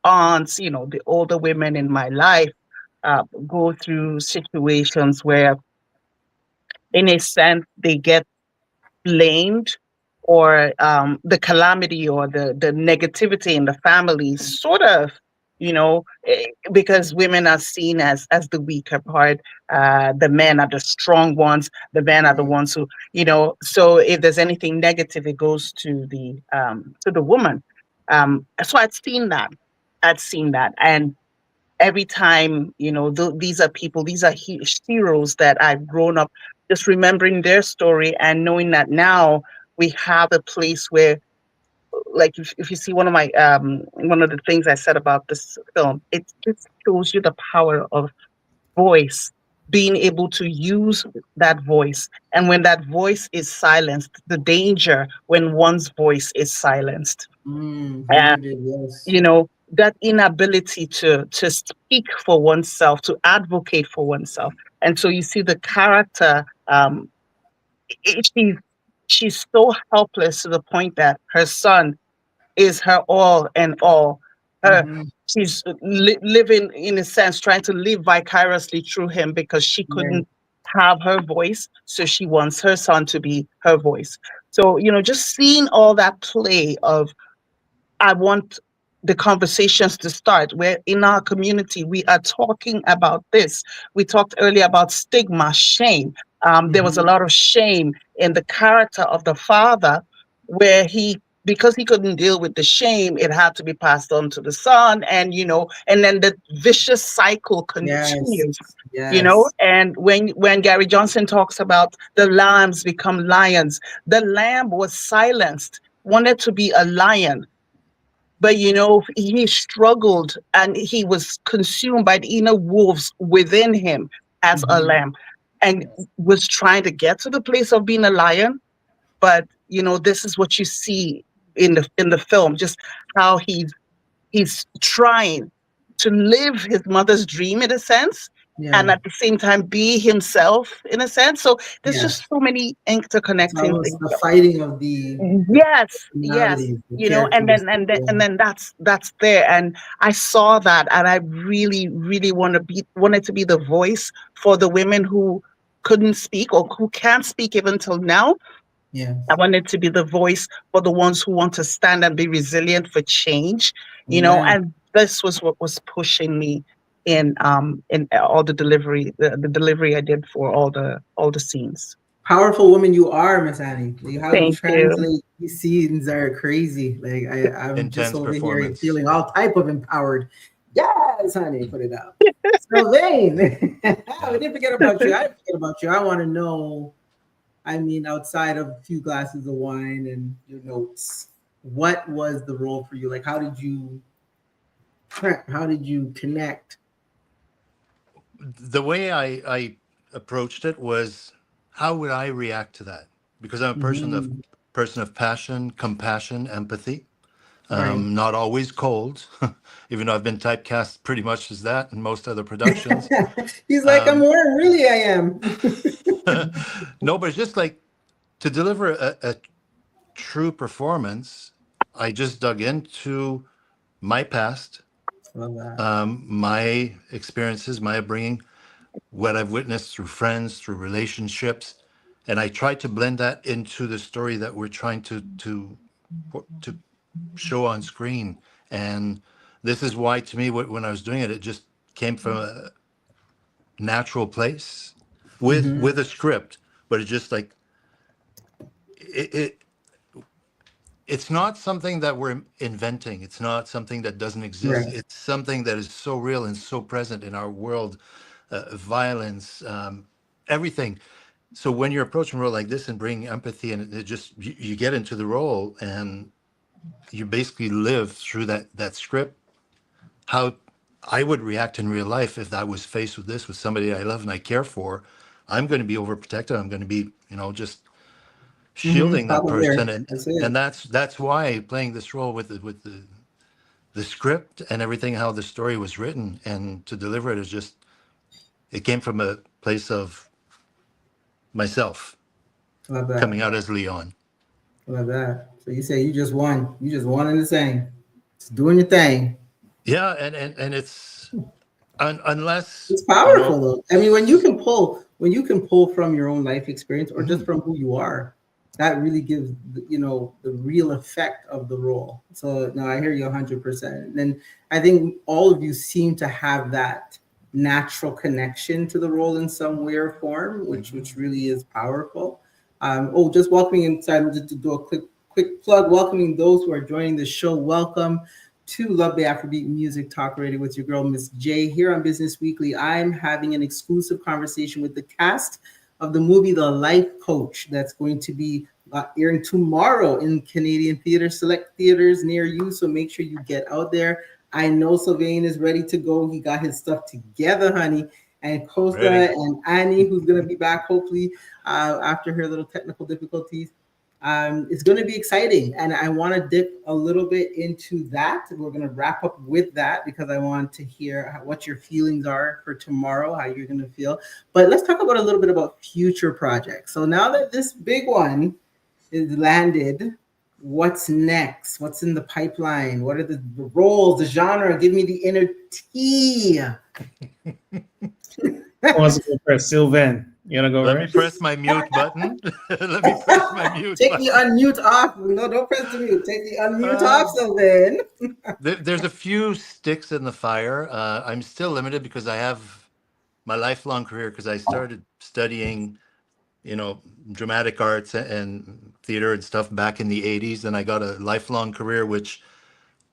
S9: aunts, the older women in my life, go through situations where, in a sense, they get blamed, or the calamity or the negativity in the family sort of, because women are seen as the weaker part. The men are the strong ones. The men are the ones who, so if there's anything negative, it goes to the woman. So I'd seen that. And every time, these are people, these are heroes that I've grown up just remembering their story, and knowing that now we have a place where, like, if you see one of the things I said about this film, it just shows you the power of voice, being able to use that voice. And when that voice is silenced, the danger when one's voice is silenced.
S1: Yes.
S9: That inability to speak for oneself, to advocate for oneself. And so you see the character, she's so helpless to the point that her son is her all and all. She's living, in a sense, trying to live vicariously through him, because she couldn't have her voice, so she wants her son to be her voice. So, just seeing all that play of, I want the conversations to start where in our community we are talking about this. We talked earlier about stigma, shame. There was a lot of shame in the character of the father, where because he couldn't deal with the shame, it had to be passed on to the son, and then the vicious cycle continues. And when Gary Johnson talks about the lambs become lions, the lamb was silenced, wanted to be a lion, but he struggled, and he was consumed by the inner wolves within him as a lamb, and was trying to get to the place of being a lion. But this is what you see in the film, just how he's trying to live his mother's dream, in a sense, and at the same time be himself, in a sense. So there's just so many interconnecting things.
S1: The fighting of the
S9: yes, and then that's there, and I saw that, and I really, really wanted to be the voice for the women who couldn't speak, or who can't speak even till now. I wanted to be the voice for the ones who want to stand and be resilient for change, and this was what was pushing me in all the delivery, the delivery I did for all the scenes.
S1: Powerful woman you are, Miss Annie. Like, how you
S9: Thank you.
S1: translate these scenes are crazy. Like I'm just
S7: Intense
S1: over here
S7: performance.
S1: feeling all type of empowered. Yes, honey, put it out. Sylvain, we didn't forget about you. I didn't forget about you. I want to know. I mean, outside of a few glasses of wine and your notes, what was the role for you? Like, how did you connect?
S7: The way I approached it was, how would I react to that? Because I'm a
S1: Mhm.
S7: person of passion, compassion, empathy.
S1: Right.
S7: Not always cold, even though I've been typecast pretty much as that in most other productions.
S1: He's like, I'm
S7: Um,
S1: warm. Really, I am.
S7: no, but it's just like to deliver a true performance. I just dug into my past,
S1: Love that.
S7: my experiences, my upbringing, what I've witnessed through friends, through relationships, and I tried to blend that into the story that we're trying to show on screen. And this is why, to me, when I was doing it, it just came from a natural place
S1: Hmm.
S7: with a script, but it's just like it it's not something that we're inventing. It's not something that doesn't exist.
S1: Right.
S7: It's something that is so real and so present in our world, violence, everything. So when you're approaching a role like this and bringing empathy, and it just you get into the role and you basically live through that script. How I would react in real life if I was faced with this with somebody I love and I care for. I'm going to be overprotective. I'm going to be, just
S1: Hmm.
S7: shielding
S1: Top
S7: that
S1: of
S7: person,
S1: there.
S7: and
S1: That's
S7: and
S1: it.
S7: that's why playing this role with the script and everything, how the story was written, and to deliver it is just, it came from a place of myself
S1: Love
S7: coming
S1: that.
S7: out as Leon.
S1: Love that. So you say you just won. You just won in the same. Just doing your thing.
S7: Yeah, and it's unless
S1: It's powerful though. I mean, when you can pull from your own life experience or just
S7: Mhm.
S1: from who you are, that really gives the real effect of the role. So no, I hear you 100%. And I think all of you seem to have that natural connection to the role in some way or form, which really is powerful. Just welcoming inside, just to do a quick plug, welcoming those who are joining the show. Welcome to Love the Afrobeat Music Talk Radio with your girl, Miss J. Here on Business Weekly, I'm having an exclusive conversation with the cast of the movie The Life Coach that's going to be airing tomorrow in Canadian theaters, select theaters near you. So make sure you get out there. I know Sylvain is ready to go. He got his stuff together, honey. And Costa
S7: Ready.
S1: and Annie, who's going to be back hopefully after her little technical difficulties. It's going to be exciting, and I want to dip a little bit into that. We're going to wrap up with that because I want to hear what your feelings are for tomorrow, how you're going to feel. But let's talk about a little bit about future projects. So now that this big one is landed, what's next? What's in the pipeline? What are the roles, the genre? Give me the inner tea.
S8: Who wants to go first? Sylvan, you wanna go
S7: Let me
S8: first?
S7: press my mute button. Let me press my mute
S1: Take the
S7: button.
S1: unmute off. No, don't press the mute. Take the unmute off,
S7: Um,
S1: Sylvain.
S7: there's a few sticks in the fire. I'm still limited because I have my lifelong career, because I started studying, dramatic arts and theater and stuff back in the 80s. And I got a lifelong career, which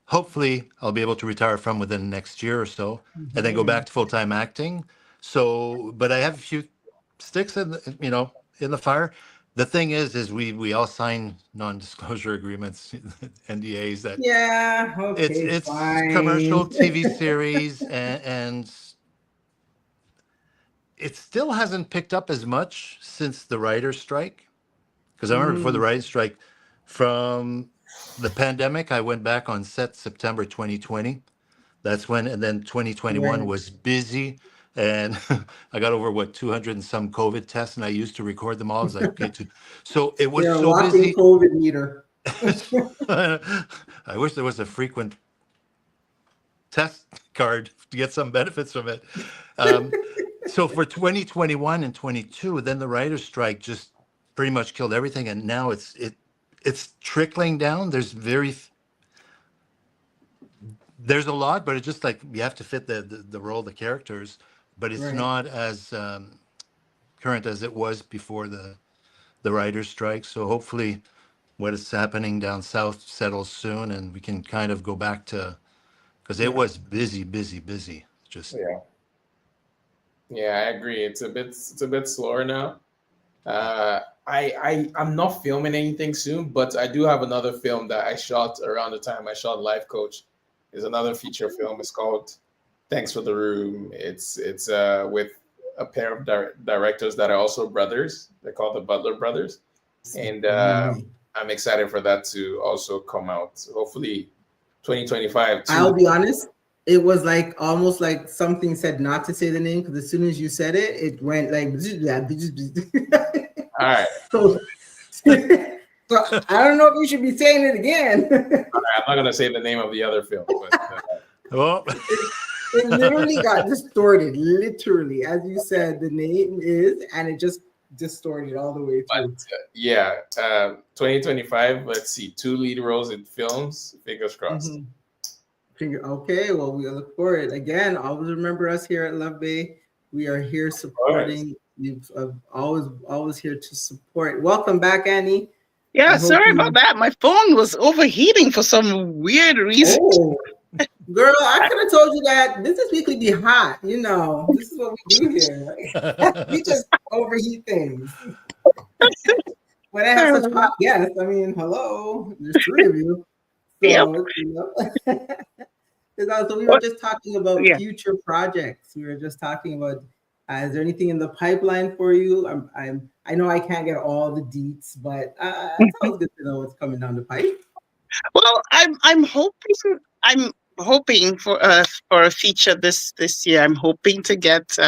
S7: hopefully I'll be able to retire from within the next year or so, and then go back to full-time acting. So, but I have a few sticks in the fire. The thing is we all sign non-disclosure agreements, NDAs, that
S1: Yeah,
S7: it's
S1: okay,
S7: it's commercial
S1: fine.
S7: TV series, and it still hasn't picked up as much since the writer's strike. Because I remember before the
S1: Mm,
S7: writer's strike, from the pandemic, I went back on set September 2020. That's when, and then 2021
S1: right.
S7: was busy. And I got over 200 and some COVID tests, and I used to record them all. I was like, okay, so it was
S1: You're a
S7: so
S1: walking
S7: busy.
S1: COVID meter.
S7: I wish there was a frequent test card to get some benefits from it. Um, so for 2021 and 22, then the writer's strike just pretty much killed everything, and now it's trickling down. There's there's a lot, but it's just like you have to fit the role, the characters, but it's
S1: Right.
S7: not as current as it was before the writers' strike. So hopefully, what is happening down south settles soon, and we can kind of go back to, because it
S1: Yeah.
S7: was busy, busy, busy. Just
S8: Yeah. Yeah, I agree. It's a bit slower now. I'm not filming anything soon, but I do have another film that I shot around the time I shot Life Coach. Is another feature film. It's called Thanks for the Room. It's with a pair of directors that are also brothers. They're called the Butler Brothers, and I'm excited for that to also come out. Hopefully, 2025
S1: I'll
S8: too.
S1: be honest. It was like almost like something said not to say the name because as soon as you said it, it went like.
S8: All right.
S1: so, so I don't know if you should be saying it again.
S8: I'm not gonna say the name of the other film, but
S7: oh,
S1: It literally got distorted. Literally, as you said, the name is, and it just distorted all the way through.
S8: yeah, 2025. Let's see, 2 lead roles in films. Fingers crossed.
S1: Mhm. Okay, well, we look forward. Again, always remember us here at Love Bay. We are here supporting. You've always here to support. Welcome back, Annie.
S9: Yeah, sorry about that. My phone was overheating for some weird reason.
S1: Oh, girl, I could have told you that Business Weekly be hot. You know, this is what we do here. We just overheat things. When I have such hot guests, I mean, hello, there's 3 of you. So, so we were just talking about future projects. We were just talking about, is there anything in the pipeline for you? I know I can't get all the deets, but it's always good to know what's coming down the pipe.
S9: Well, I'm hoping for a feature this year. I'm hoping to get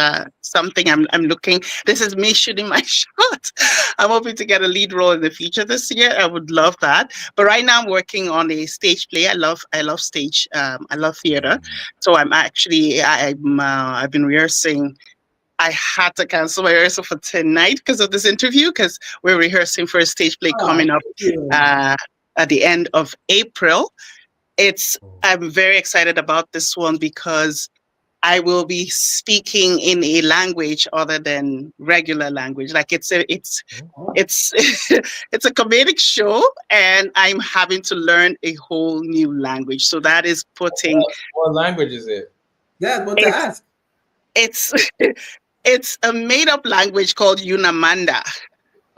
S9: something. I'm looking. This is me shooting my shot. I'm hoping to get a lead role in the feature this year. I would love that. But right now I'm working on a stage play. I love stage. I love theater. So I've been rehearsing. I had to cancel my rehearsal for tonight because of this interview, because we're rehearsing for a stage play coming up at the end of April. I'm very excited about this one because I will be speaking in a language other than regular language. Like it's a comedic show, and I'm having to learn a whole new language. So that is putting.
S8: What language is it?
S1: Yeah, what to ask?
S9: It's a made-up language called Unamanda.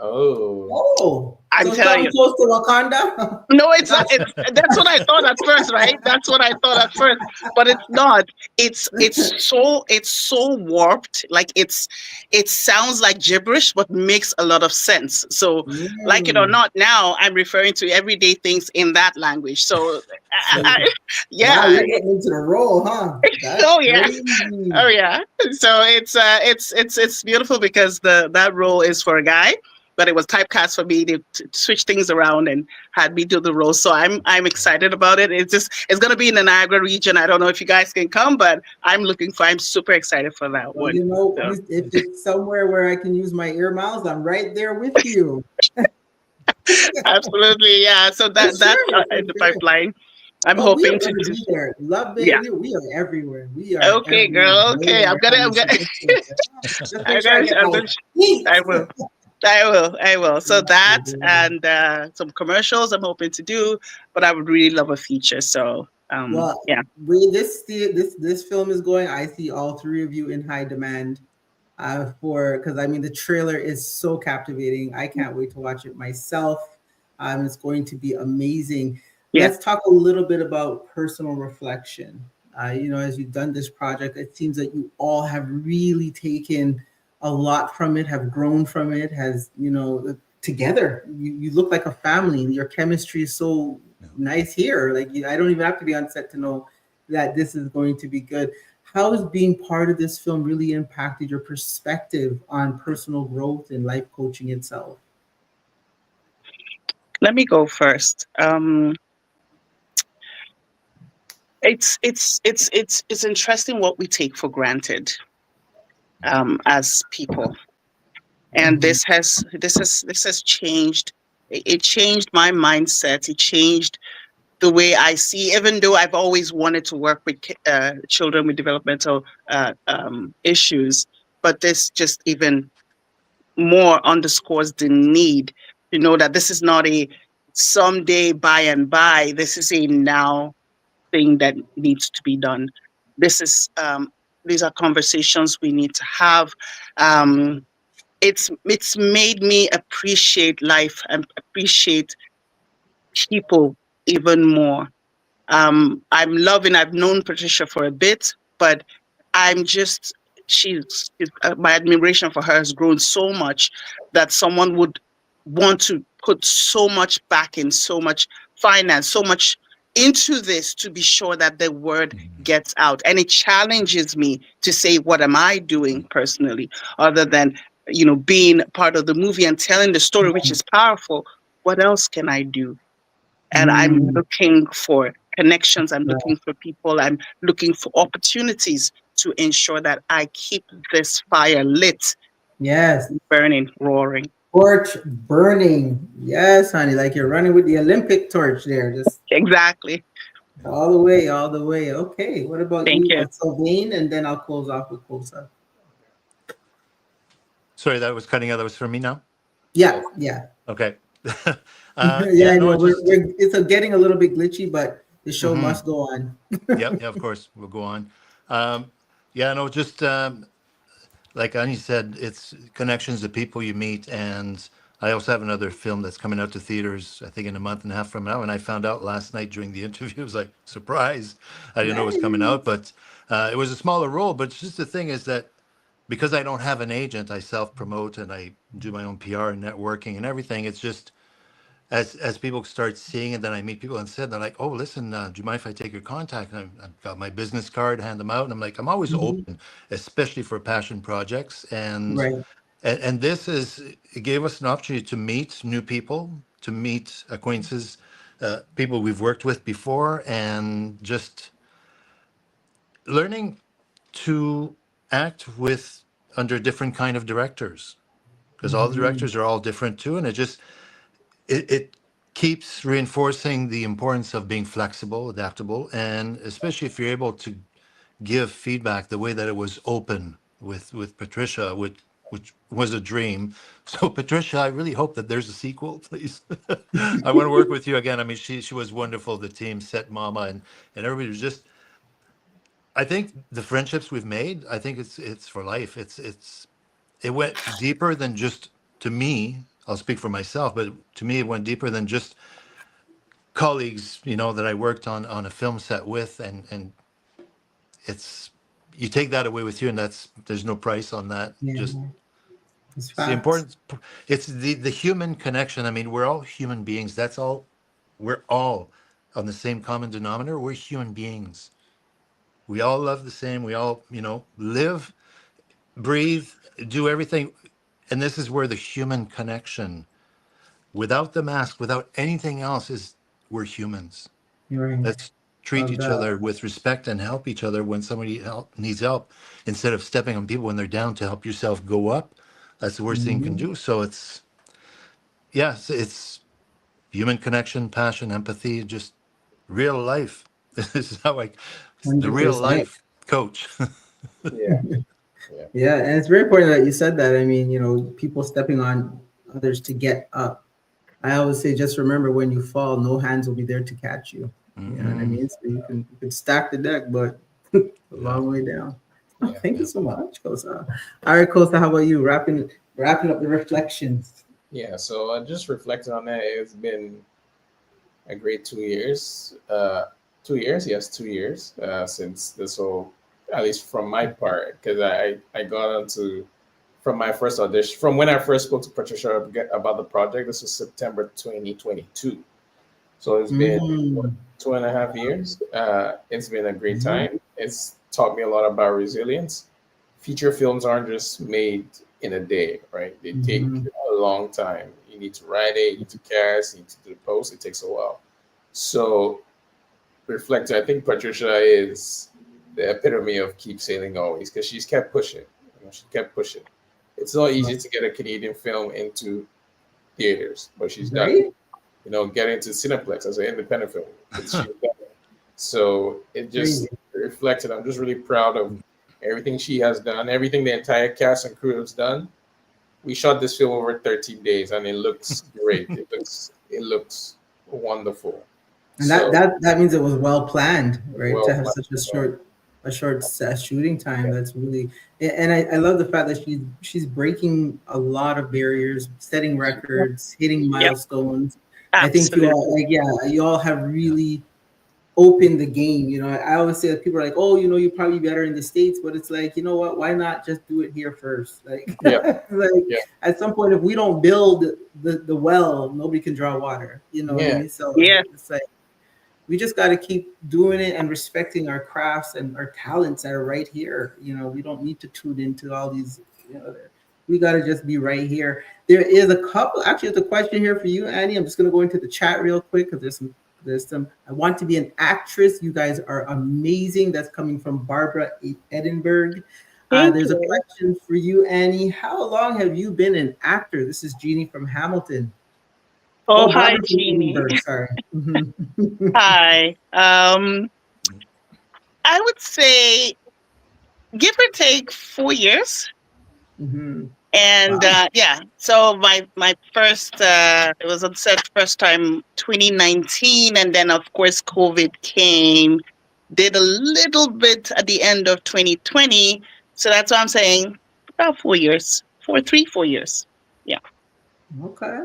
S1: Oh,
S9: I'm telling you.
S1: Close to Wakanda?
S9: No, it's not. That's what I thought at first, right? That's what I thought at first, but it's not. It's so warped. Like it sounds like gibberish, but makes a lot of sense. So, like it or not, now I'm referring to everyday things in that language. So, yeah,
S1: wow, you're getting into the role, huh?
S9: Oh yeah, oh yeah. So it's beautiful because that role is for a guy. But it was typecast for me to switch things around and had me do the role. So I'm excited about it. It's going to be in the Niagara region. I don't know if you guys can come, but I'm super excited for that one.
S1: You know, if it's somewhere where I can use my ear miles, I'm right there with you.
S9: Absolutely, yeah. So that's in the pipeline. I'm hoping to
S1: be there. Love Bay, yeah. We are everywhere. We are
S9: okay, girl. Okay, I'm gonna. I will. So that and some commercials I'm hoping to do, but I would really love a feature. So yeah.
S1: This film is going. I see all 3 of you in high demand because I mean the trailer is so captivating. I can't wait to watch it myself. It's going to be amazing. Yeah. Let's talk a little bit about personal reflection. As you've done this project, it seems that you all have really taken a lot from it, have grown from it, together. You look like a family. Your chemistry is so nice here. Like I don't even have to be on set to know that this is going to be good. How has being part of this film really impacted your perspective on personal growth and life coaching itself?
S9: Let me go first. It's interesting what we take for granted as people, and this has changed. It changed my mindset. It changed the way I see, even though I've always wanted to work with children with developmental issues, but this just even more underscores the need to know that this is not a someday by and by. This is a now thing that needs to be done. This is these are conversations we need to have. It's made me appreciate life and appreciate people even more. I've known Patricia for a bit, but I'm just, my admiration for her has grown so much that someone would want to put so much back in, so much finance, so much into this to be sure that the word gets out. And it challenges me to say, what am I doing personally, other than, being part of the movie and telling the story, which is powerful. What else can I do? And I'm
S1: Mm,
S9: looking for connections. I'm
S1: yeah.
S9: looking for people. I'm looking for opportunities to ensure that I keep this fire lit,
S1: Yes.
S9: burning, roaring.
S1: Torch burning. Yes, honey. Like you're running with the Olympic torch there. Just
S9: Exactly.
S1: all the way, all the way. Okay. What about
S9: Thank
S1: you,
S9: you.
S1: Sylvain? And then I'll close off with Kosa.
S7: Sorry, that was cutting out. That was for me now.
S1: Yeah, yeah.
S7: Okay.
S1: Yeah,
S7: Yeah,
S1: I
S7: no,
S1: know.
S7: it's just.
S1: It's getting a little bit glitchy, but the show
S7: Mhm.
S1: must go on.
S7: Yep, yeah, of course, we'll go on. Yeah, no, just like Ani said, it's connections to people you meet. And I also have another film that's coming out to theaters, I think in a month and a half from now. And I found out last night during the interview, it was like, surprise. I didn't know it was coming out,
S1: Nice.
S7: but it was a smaller role. But it's just the thing is that because I don't have an agent, I self promote and I do my own PR and networking and everything. It's just, as people start seeing it, then I meet people and said, they're like, oh, listen, do you mind if I take your contact? And I've got my business card, hand them out. And I'm like, I'm always
S1: Mhm.
S7: open, especially for passion projects.
S1: Right.
S7: And this is, it gave us an opportunity to meet new people, to meet acquaintances, people we've worked with before, and just learning to act with under different kind of directors, because all the
S1: Mhm.
S7: directors are all different too. And it keeps reinforcing the importance of being flexible, adaptable, and especially if you're able to give feedback the way that it was open with Patricia, which was a dream. So Patricia, I really hope that there's a sequel, please. I want to work with you again. I mean, she was wonderful. The team, Set Mama, and everybody was just. I think the friendships we've made, I think it's for life. It went deeper than just, to me. I'll speak for myself, but to me, it went deeper than just colleagues, that I worked on a film set with, and it's, you take that away with you, and there's no price on that.
S1: Yeah,
S7: Just,
S1: it's
S7: it's the
S1: facts.
S7: importance. It's the human connection. I mean, we're all human beings. That's all. We're all on the same common denominator. We're human beings. We all love the same. We all, live, breathe, do everything. And this is where the human connection, without the mask, without anything else, is, we're humans.
S1: You're right.
S7: Let's treat
S1: Love
S7: each
S1: that.
S7: other with respect and help each other when somebody needs help, instead of stepping on people when they're down to help yourself go up. That's the worst thing you can
S1: Mhm.
S7: do. So it's, yes, it's human connection, passion, empathy, just real life. This is how the real
S1: 100%.
S7: life coach.
S8: Yeah. Yeah.
S1: Yeah, and it's very important that you said that. I mean, people stepping on others to get up. I always say, just remember, when you fall, no hands will be there to catch you. You know what I
S7: Mm-mm.
S1: mean? So you can stack the deck, but a
S7: Yeah,
S1: long way down. Oh,
S8: Yeah.
S1: thank you
S7: yeah.
S1: so much, Kosa. All right, Kosa, how about you? Wrapping up the reflections.
S8: Yeah. So just reflecting on that, it's been a great 2 years. 2 years, yes, 2 years since this whole, at least from my part, because I got onto from my first audition, from when I first spoke to Patricia about the project. This was September 2022. So it's been
S1: Mm.
S8: 2.5 years. It's been a great
S1: Yeah.
S8: time. It's taught me a lot about resilience. Feature films aren't just made in a day, right? They take
S1: Mhm.
S8: a long time. You need to write it, you need to cast, you need to do the post. It takes a while. So reflecting, I think Patricia is the epitome of keep sailing always, because she's kept pushing. She kept pushing. It's not easy to get a Canadian film into theaters, but she's done it.
S1: Right?
S8: get into Cineplex as an independent film. So it just reflected. I'm just really proud of everything she has done, everything the entire cast and crew has done. We shot this film over 13 days, and it looks great. It looks wonderful.
S1: And
S8: So,
S1: that means it was well planned, right? To
S8: well,
S1: have such a short shooting time. That's really, and I love the fact that she's breaking a lot of barriers, setting records, hitting
S9: Yeah,
S1: milestones. I think you all,
S9: absolutely.
S1: like, yeah, you all have really opened the game. I always say that people are like, oh, you're probably better in the States, but it's like, you know what? Why not just do it here first? Like,
S8: yeah,
S1: like
S8: yeah,
S1: at some point, if we don't build the well, nobody can draw water. You know what I
S8: yeah,
S1: mean? So
S9: Yeah.
S1: it's like we just got to keep doing it and respecting our crafts and our talents that are right here. We don't need to tune into all these. We got to just be right here. There is a couple. Actually, there's a question here for you, Annie. I'm just going to go into the chat real quick because there's some. I want to be an actress. You guys are amazing. That's coming from Barbara Edinburgh.
S9: Thank
S1: There's a
S9: you.
S1: question for you, Annie. How long have you been an actor? This is Jeannie from Hamilton.
S9: Oh,
S1: Oh,
S9: hi,
S1: Barbara from
S9: Jeannie.
S1: Edinburgh. Sorry.
S9: Hi. I would say give or take 4 years.
S1: Mhm.
S9: And
S1: Wow.
S9: yeah, so my first it was on set first time 2019, and then of course COVID came. Did a little bit at the end of 2020, so that's what I'm saying. About 4 years, 4 3 4 years. Yeah,
S1: Okay.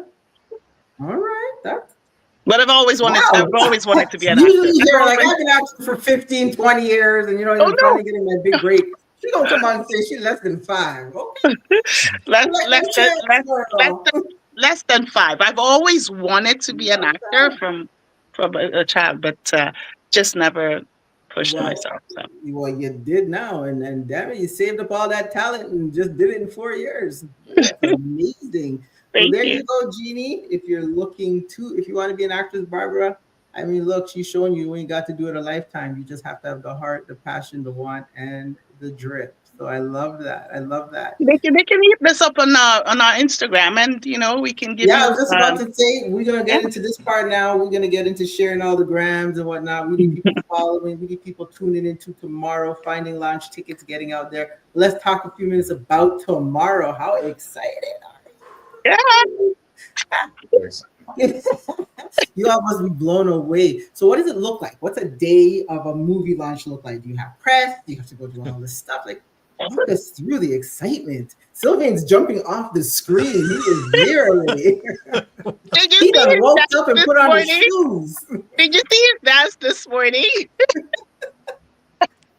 S1: All right. That's
S9: but I've
S1: wow.
S9: always wanted to be an
S1: Usually
S9: actor.
S1: you
S9: I've
S1: hear like
S9: always.
S1: I've been acting for 15, 20 years and
S9: Oh
S1: I'm finally getting my big break. She gonna come on and say she's less than 5. Okay.
S9: no, less
S1: Like
S9: less
S1: them
S9: than
S1: checks,
S9: less less
S1: girl.
S9: than less than 5. I've always wanted to be an actor
S1: Okay.
S9: from a child, but just never pushed
S1: Well,
S9: myself. So
S1: you did now, and damn it, you saved up all that talent and just did it in 4 years. That's amazing. Well,
S9: thank
S1: there
S9: you.
S1: you go, Jeannie. If you want to be an actress, Barbara. I mean, look, she's showing you ain't got to do it a lifetime. You just have to have the heart, the passion, the want, and the drip. So I love that. I love that.
S9: They can hit this up on our Instagram, and we can give
S1: Yeah, I
S9: you
S1: was just about to say we're gonna
S9: yeah.
S1: get into this part now. We're gonna get into sharing all the grams and whatnot. We need people following. We need people tuning into tomorrow, finding launch tickets, getting out there. Let's talk a few minutes about tomorrow. How excited
S9: Yeah.
S1: are you? You all must be blown away. So, what does it look like? What's a day of a movie launch look like? Do you have press? Do you have to go do all this stuff? Like, walk us through the excitement. Sylvain's jumping off the screen. He is there already.
S9: Did you
S1: He
S9: see
S1: done
S9: his
S1: woke
S9: dance
S1: up and
S9: this
S1: put on his
S9: morning?
S1: shoes.
S9: Did you see his dance this morning?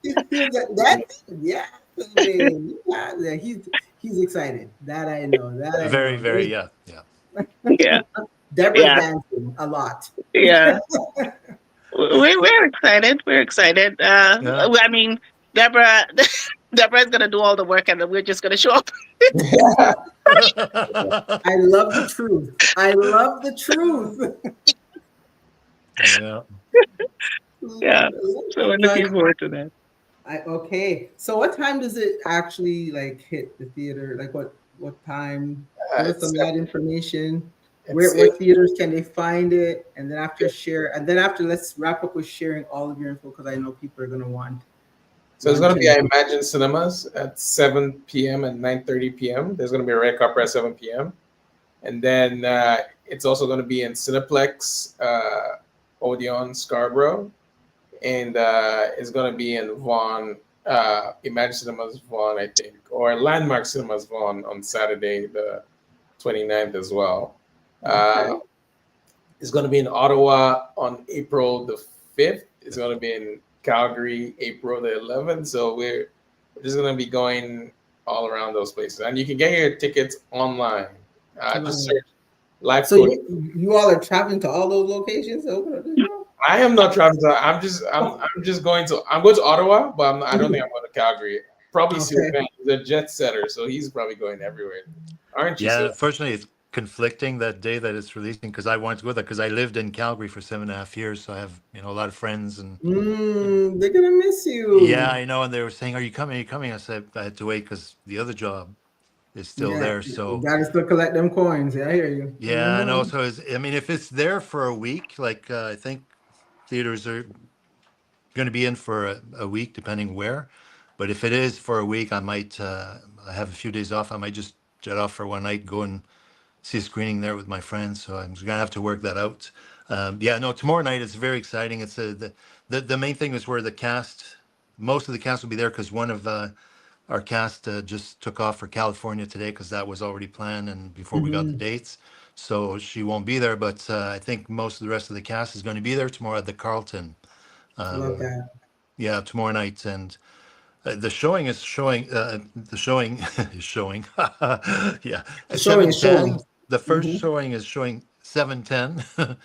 S1: He was like, yeah, Sylvain. Yeah, he's excited. That I know. That I
S7: Very,
S1: know.
S7: very, yeah, yeah.
S9: Yeah,
S1: Deborah's
S9: yeah,
S1: dancing a lot.
S9: yeah. We're excited. We're excited.
S7: Yeah.
S9: I mean, Deborah Deborah's gonna do all the work, and then we're just gonna show up.
S1: I love the truth. I love the truth.
S7: Yeah.
S9: Yeah. So we're looking forward to that.
S1: Okay. So what time does it actually like hit the theater? Like what time? Give us
S8: it's
S1: some of that information.
S8: it's
S1: Where theaters can they find it? And then after let's wrap up with sharing all of your info because I know people are gonna want
S8: So it's going to be
S1: to
S8: at Imagine Cinemas at 7 p.m. and 9:30 p.m. There's going to be a red carpet at 7 p.m. And then it's also going to be in Cineplex, Odeon, Scarborough. And it's going to be in Vaughan, Imagine Cinemas Vaughan, I think, or Landmark Cinemas Vaughan on Saturday, the 29th as well.
S1: Okay.
S8: It's going to be in Ottawa on April the 5th. It's going to be in Calgary, April the 11th. So we're just going to be going all around those places. And you can get your tickets online. Just search live
S1: So
S8: code.
S1: you all are traveling to all those locations?
S8: I am not traveling. I'm going to Ottawa, but I don't think I'm going to Calgary. Probably
S1: Okay.
S8: Sylvain. He's a jet setter, so he's probably going everywhere. Aren't you?
S7: Yeah,
S8: Sylvain?
S7: unfortunately, it's conflicting that day that it's releasing because I wanted to go there because I lived in Calgary for 7.5 years, so I have a lot of friends and
S1: They're gonna miss you.
S7: yeah, I know. And they were saying, "Are you coming? Are you coming?" I said I had to wait because the other job is still
S1: Yeah,
S7: there.
S1: you
S7: So
S1: gotta still collect them coins. Yeah, I hear you.
S7: yeah, and also I mean, if it's there for a week, like I think theaters are going to be in for a week, depending where. But if it is for a week, I might I have a few days off. I might just jet off for one night, go and see a screening there with my friends. So I'm gonna have to work that out. Yeah, no, tomorrow night it's very exciting. It's the main thing is where the cast, most of the cast will be there because one of our cast just took off for California today because that was already planned and before we got the dates. So she won't be there, but I think most of the rest of the cast is going to be there tomorrow at the Carlton.
S1: Love that.
S7: Yeah, tomorrow night, and the showing is showing. The showing is showing. Yeah,
S1: The
S7: at
S1: showing
S7: seven
S1: is showing.
S7: ten. The first showing is showing 7:10,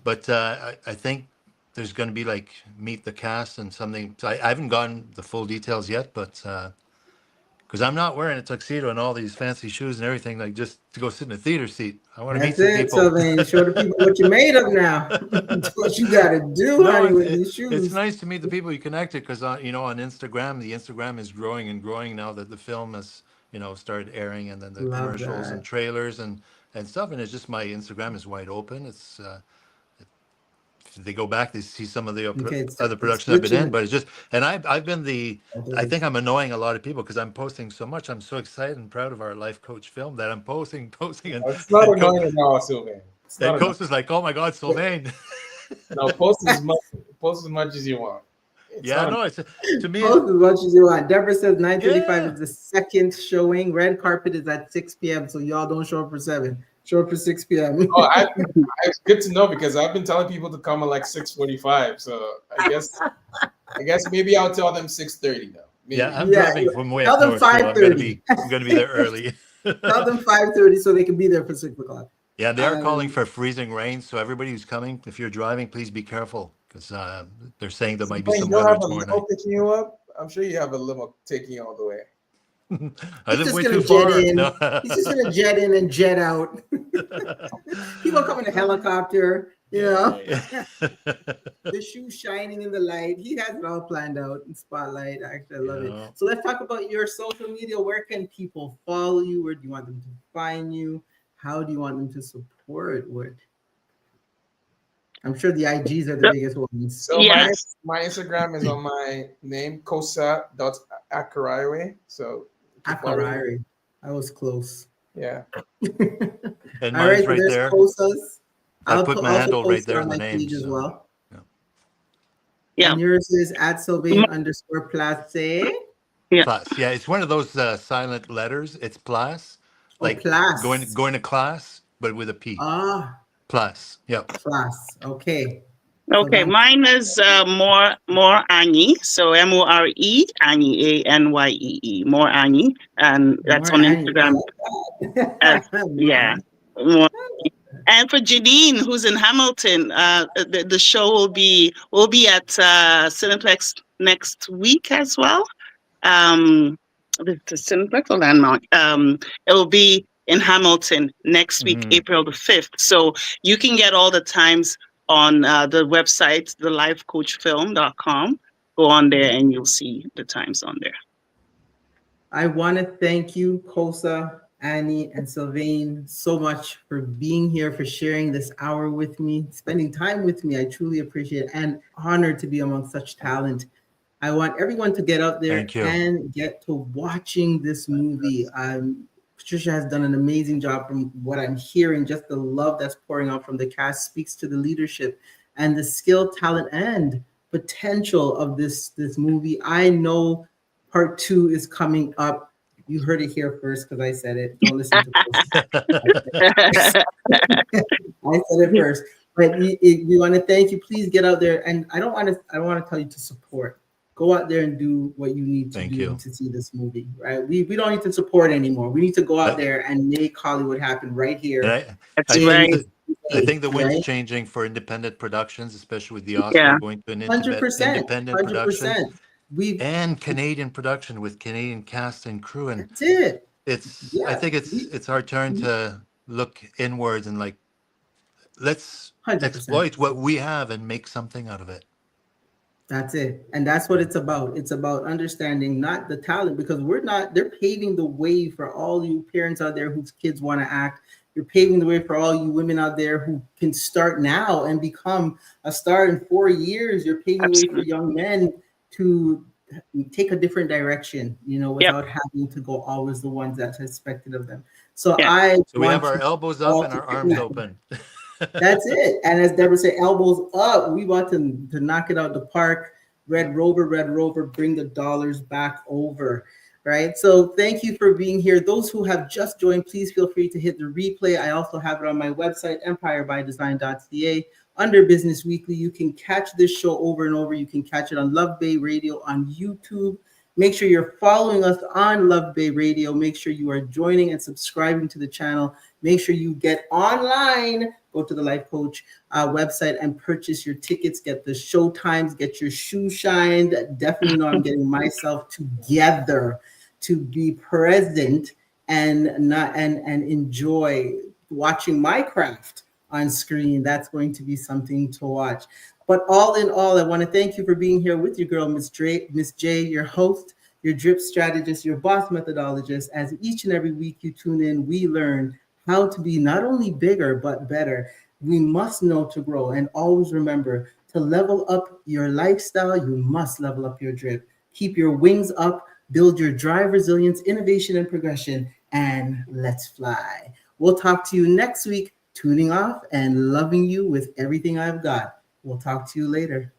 S7: but I think there's going to be like meet the cast and something. So I haven't gotten the full details yet, but because I'm not wearing a tuxedo and all these fancy shoes and everything, like just to go sit in a theater seat. I want to meet
S1: That's
S7: some
S1: it,
S7: people.
S1: Sylvain. Show the people what you made of now. That's what you gotta do,
S7: No,
S1: honey, with these
S7: it's
S1: shoes.
S7: nice to meet the people you connected because you know, on Instagram, the Instagram is growing and growing now that the film has, you know, started airing, and then the
S1: Love
S7: commercials and
S1: that.
S7: trailers and stuff. And it's just my Instagram is wide open. It's if they go back, they see some of the
S1: Okay,
S7: other
S1: it's
S7: productions I've been
S1: glitching.
S7: in, but it's just, and I've been I
S1: It is.
S7: think I'm annoying a lot of people because I'm posting so much. I'm so excited and proud of our life coach film that I'm posting,
S8: It's not
S7: and
S8: annoying at all, Sylvain. It's not annoying.
S7: Coach is like, oh my God, Sylvain.
S8: No, post as much as you want. It's
S7: Yeah,
S8: not.
S7: no, it's to me.
S1: Post as much as you want. Deborah says 9:35
S7: Yeah.
S1: is the second showing. Red carpet is at 6 p.m. So y'all don't show up for 7. Show up for 6 p.m.
S8: Oh, it's good to know because I've been telling people to come at like 6:45. So I guess maybe I'll tell them 6:30 though. Maybe.
S7: Yeah, I'm
S1: Yeah,
S7: driving from way
S1: tell
S7: up
S1: them
S7: north, so
S1: 5:30.
S7: I'm gonna be there early.
S1: Tell them 5:30 so they can be there for 6 o'clock.
S7: Yeah, they are calling for freezing rain, so everybody who's coming, if you're driving, please be careful because they're saying there might be
S8: Sylvain,
S7: some
S8: you don't
S7: weather
S8: have a
S7: tomorrow
S8: limo
S7: night.
S8: picking you up? I'm sure you have a limo taking you all the way.
S7: I
S1: He's
S7: live
S1: just
S7: way
S1: gonna
S7: too
S1: jet
S7: far.
S1: in.
S7: No.
S1: He's just gonna jet in and jet out. People come in a helicopter, you know.
S7: Yeah.
S1: The shoe shining in the light. He has it all planned out in spotlight. Actually, I love
S7: Yeah.
S1: it. So let's talk about your social media. Where can people follow you? Where do you want them to find you? How do you want them to support? What? I'm sure the IGs are the biggest ones.
S8: So
S9: Yes.
S8: my Instagram is on my name, kosa.akaraiwe. So you can follow me.
S1: Akurari. I was close.
S8: Yeah.
S7: And
S1: All
S7: mine's
S1: right, so
S7: right
S1: there's
S7: there.
S1: Kosas.
S7: I put my
S1: also
S7: handle right
S1: post it
S7: there
S1: on
S7: in the
S1: my
S7: name.
S1: page as
S7: So
S1: well.
S9: Yeah.
S1: And yours is at Sylvain_Place.
S9: Yeah.
S7: Plus, yeah, it's one of those silent letters. It's plus, like
S1: Plus.
S7: going to class, but with a P.
S1: Ah,
S7: Plus, yep.
S1: plus. Okay.
S9: Okay, mine is more Annie. So More Annie ANYEE. More Annie, and that's
S1: More
S9: on
S1: Annie.
S9: Instagram. Yeah. More. And for Janine, who's in Hamilton, the show will be at Cineplex next week as well. The Cineplex or Landmark. It will be in Hamilton next week, April the 5th. So you can get all the times on the website, thelifecoachfilm.com. Go on there and you'll see the times on there.
S1: I want to thank you, Kosa, Annie, and Sylvain, so much for being here, for sharing this hour with me, spending time with me. I truly appreciate it, and honored to be among such talent. I want everyone to get out there and get to watching this movie. Patricia has done an amazing job from what I'm hearing. Just the love that's pouring out from the cast speaks to the leadership and the skill, talent, and potential of this movie. I know part 2 is coming up. You heard it here first because I said it. Don't listen to I said it first. But we want to thank you. Please get out there. And I don't want to tell you to support. Go out there and do what you need to do to see this movie, right? We don't need to support anymore. We need to go out there and make Hollywood happen right here.
S7: I think the wind's changing for independent productions, especially with the Oscar going to an independent production. And Canadian production with Canadian cast and crew, and
S1: that's it.
S7: I think it's our turn to look inwards and like, let's
S1: 100%.
S7: exploit what we have and make something out of it.
S1: That's it. And that's what it's about. It's about understanding not the talent, because they're paving the way for all you parents out there whose kids want to act. You're paving the way for all you women out there who can start now and become a star in 4 years. You're paving the way for
S9: Absolutely.
S1: young men to take a different direction,
S9: Yep.
S1: without having to go always the ones that's expected of them. So
S9: Yeah.
S1: I
S7: So we have
S1: want
S7: our
S1: to
S7: elbows up
S1: all
S7: and
S1: to
S7: our arms open.
S1: that's it. And as Deborah said, elbows up. We want to knock it out the park. Red Rover, bring the dollars back over. Right. So thank you for being here. Those who have just joined, please feel free to hit the replay. I also have it on my website, empirebydesign.ca. Under Business Weekly, you can catch this show over and over. You can catch it on Love Bay Radio on YouTube. Make sure you're following us on Love Bay Radio. Make sure you are joining and subscribing to the channel. Make sure you get online, go to the Life Coach website and purchase your tickets, get the show times, get your shoe shined. Definitely know I'm getting myself together to be present and not and enjoy watching my craft on screen. That's going to be something to watch. But all in all, I want to thank you for being here with your girl, Miss J, your host, your drip strategist, your boss methodologist. As each and every week you tune in, we learn how to be not only bigger, but better. We must know to grow, and always remember to level up your lifestyle. You must level up your drip. Keep your wings up, build your drive resilience, innovation, and progression, and let's fly. We'll talk to you next week, tuning off and loving you with everything I've got. We'll talk to you later.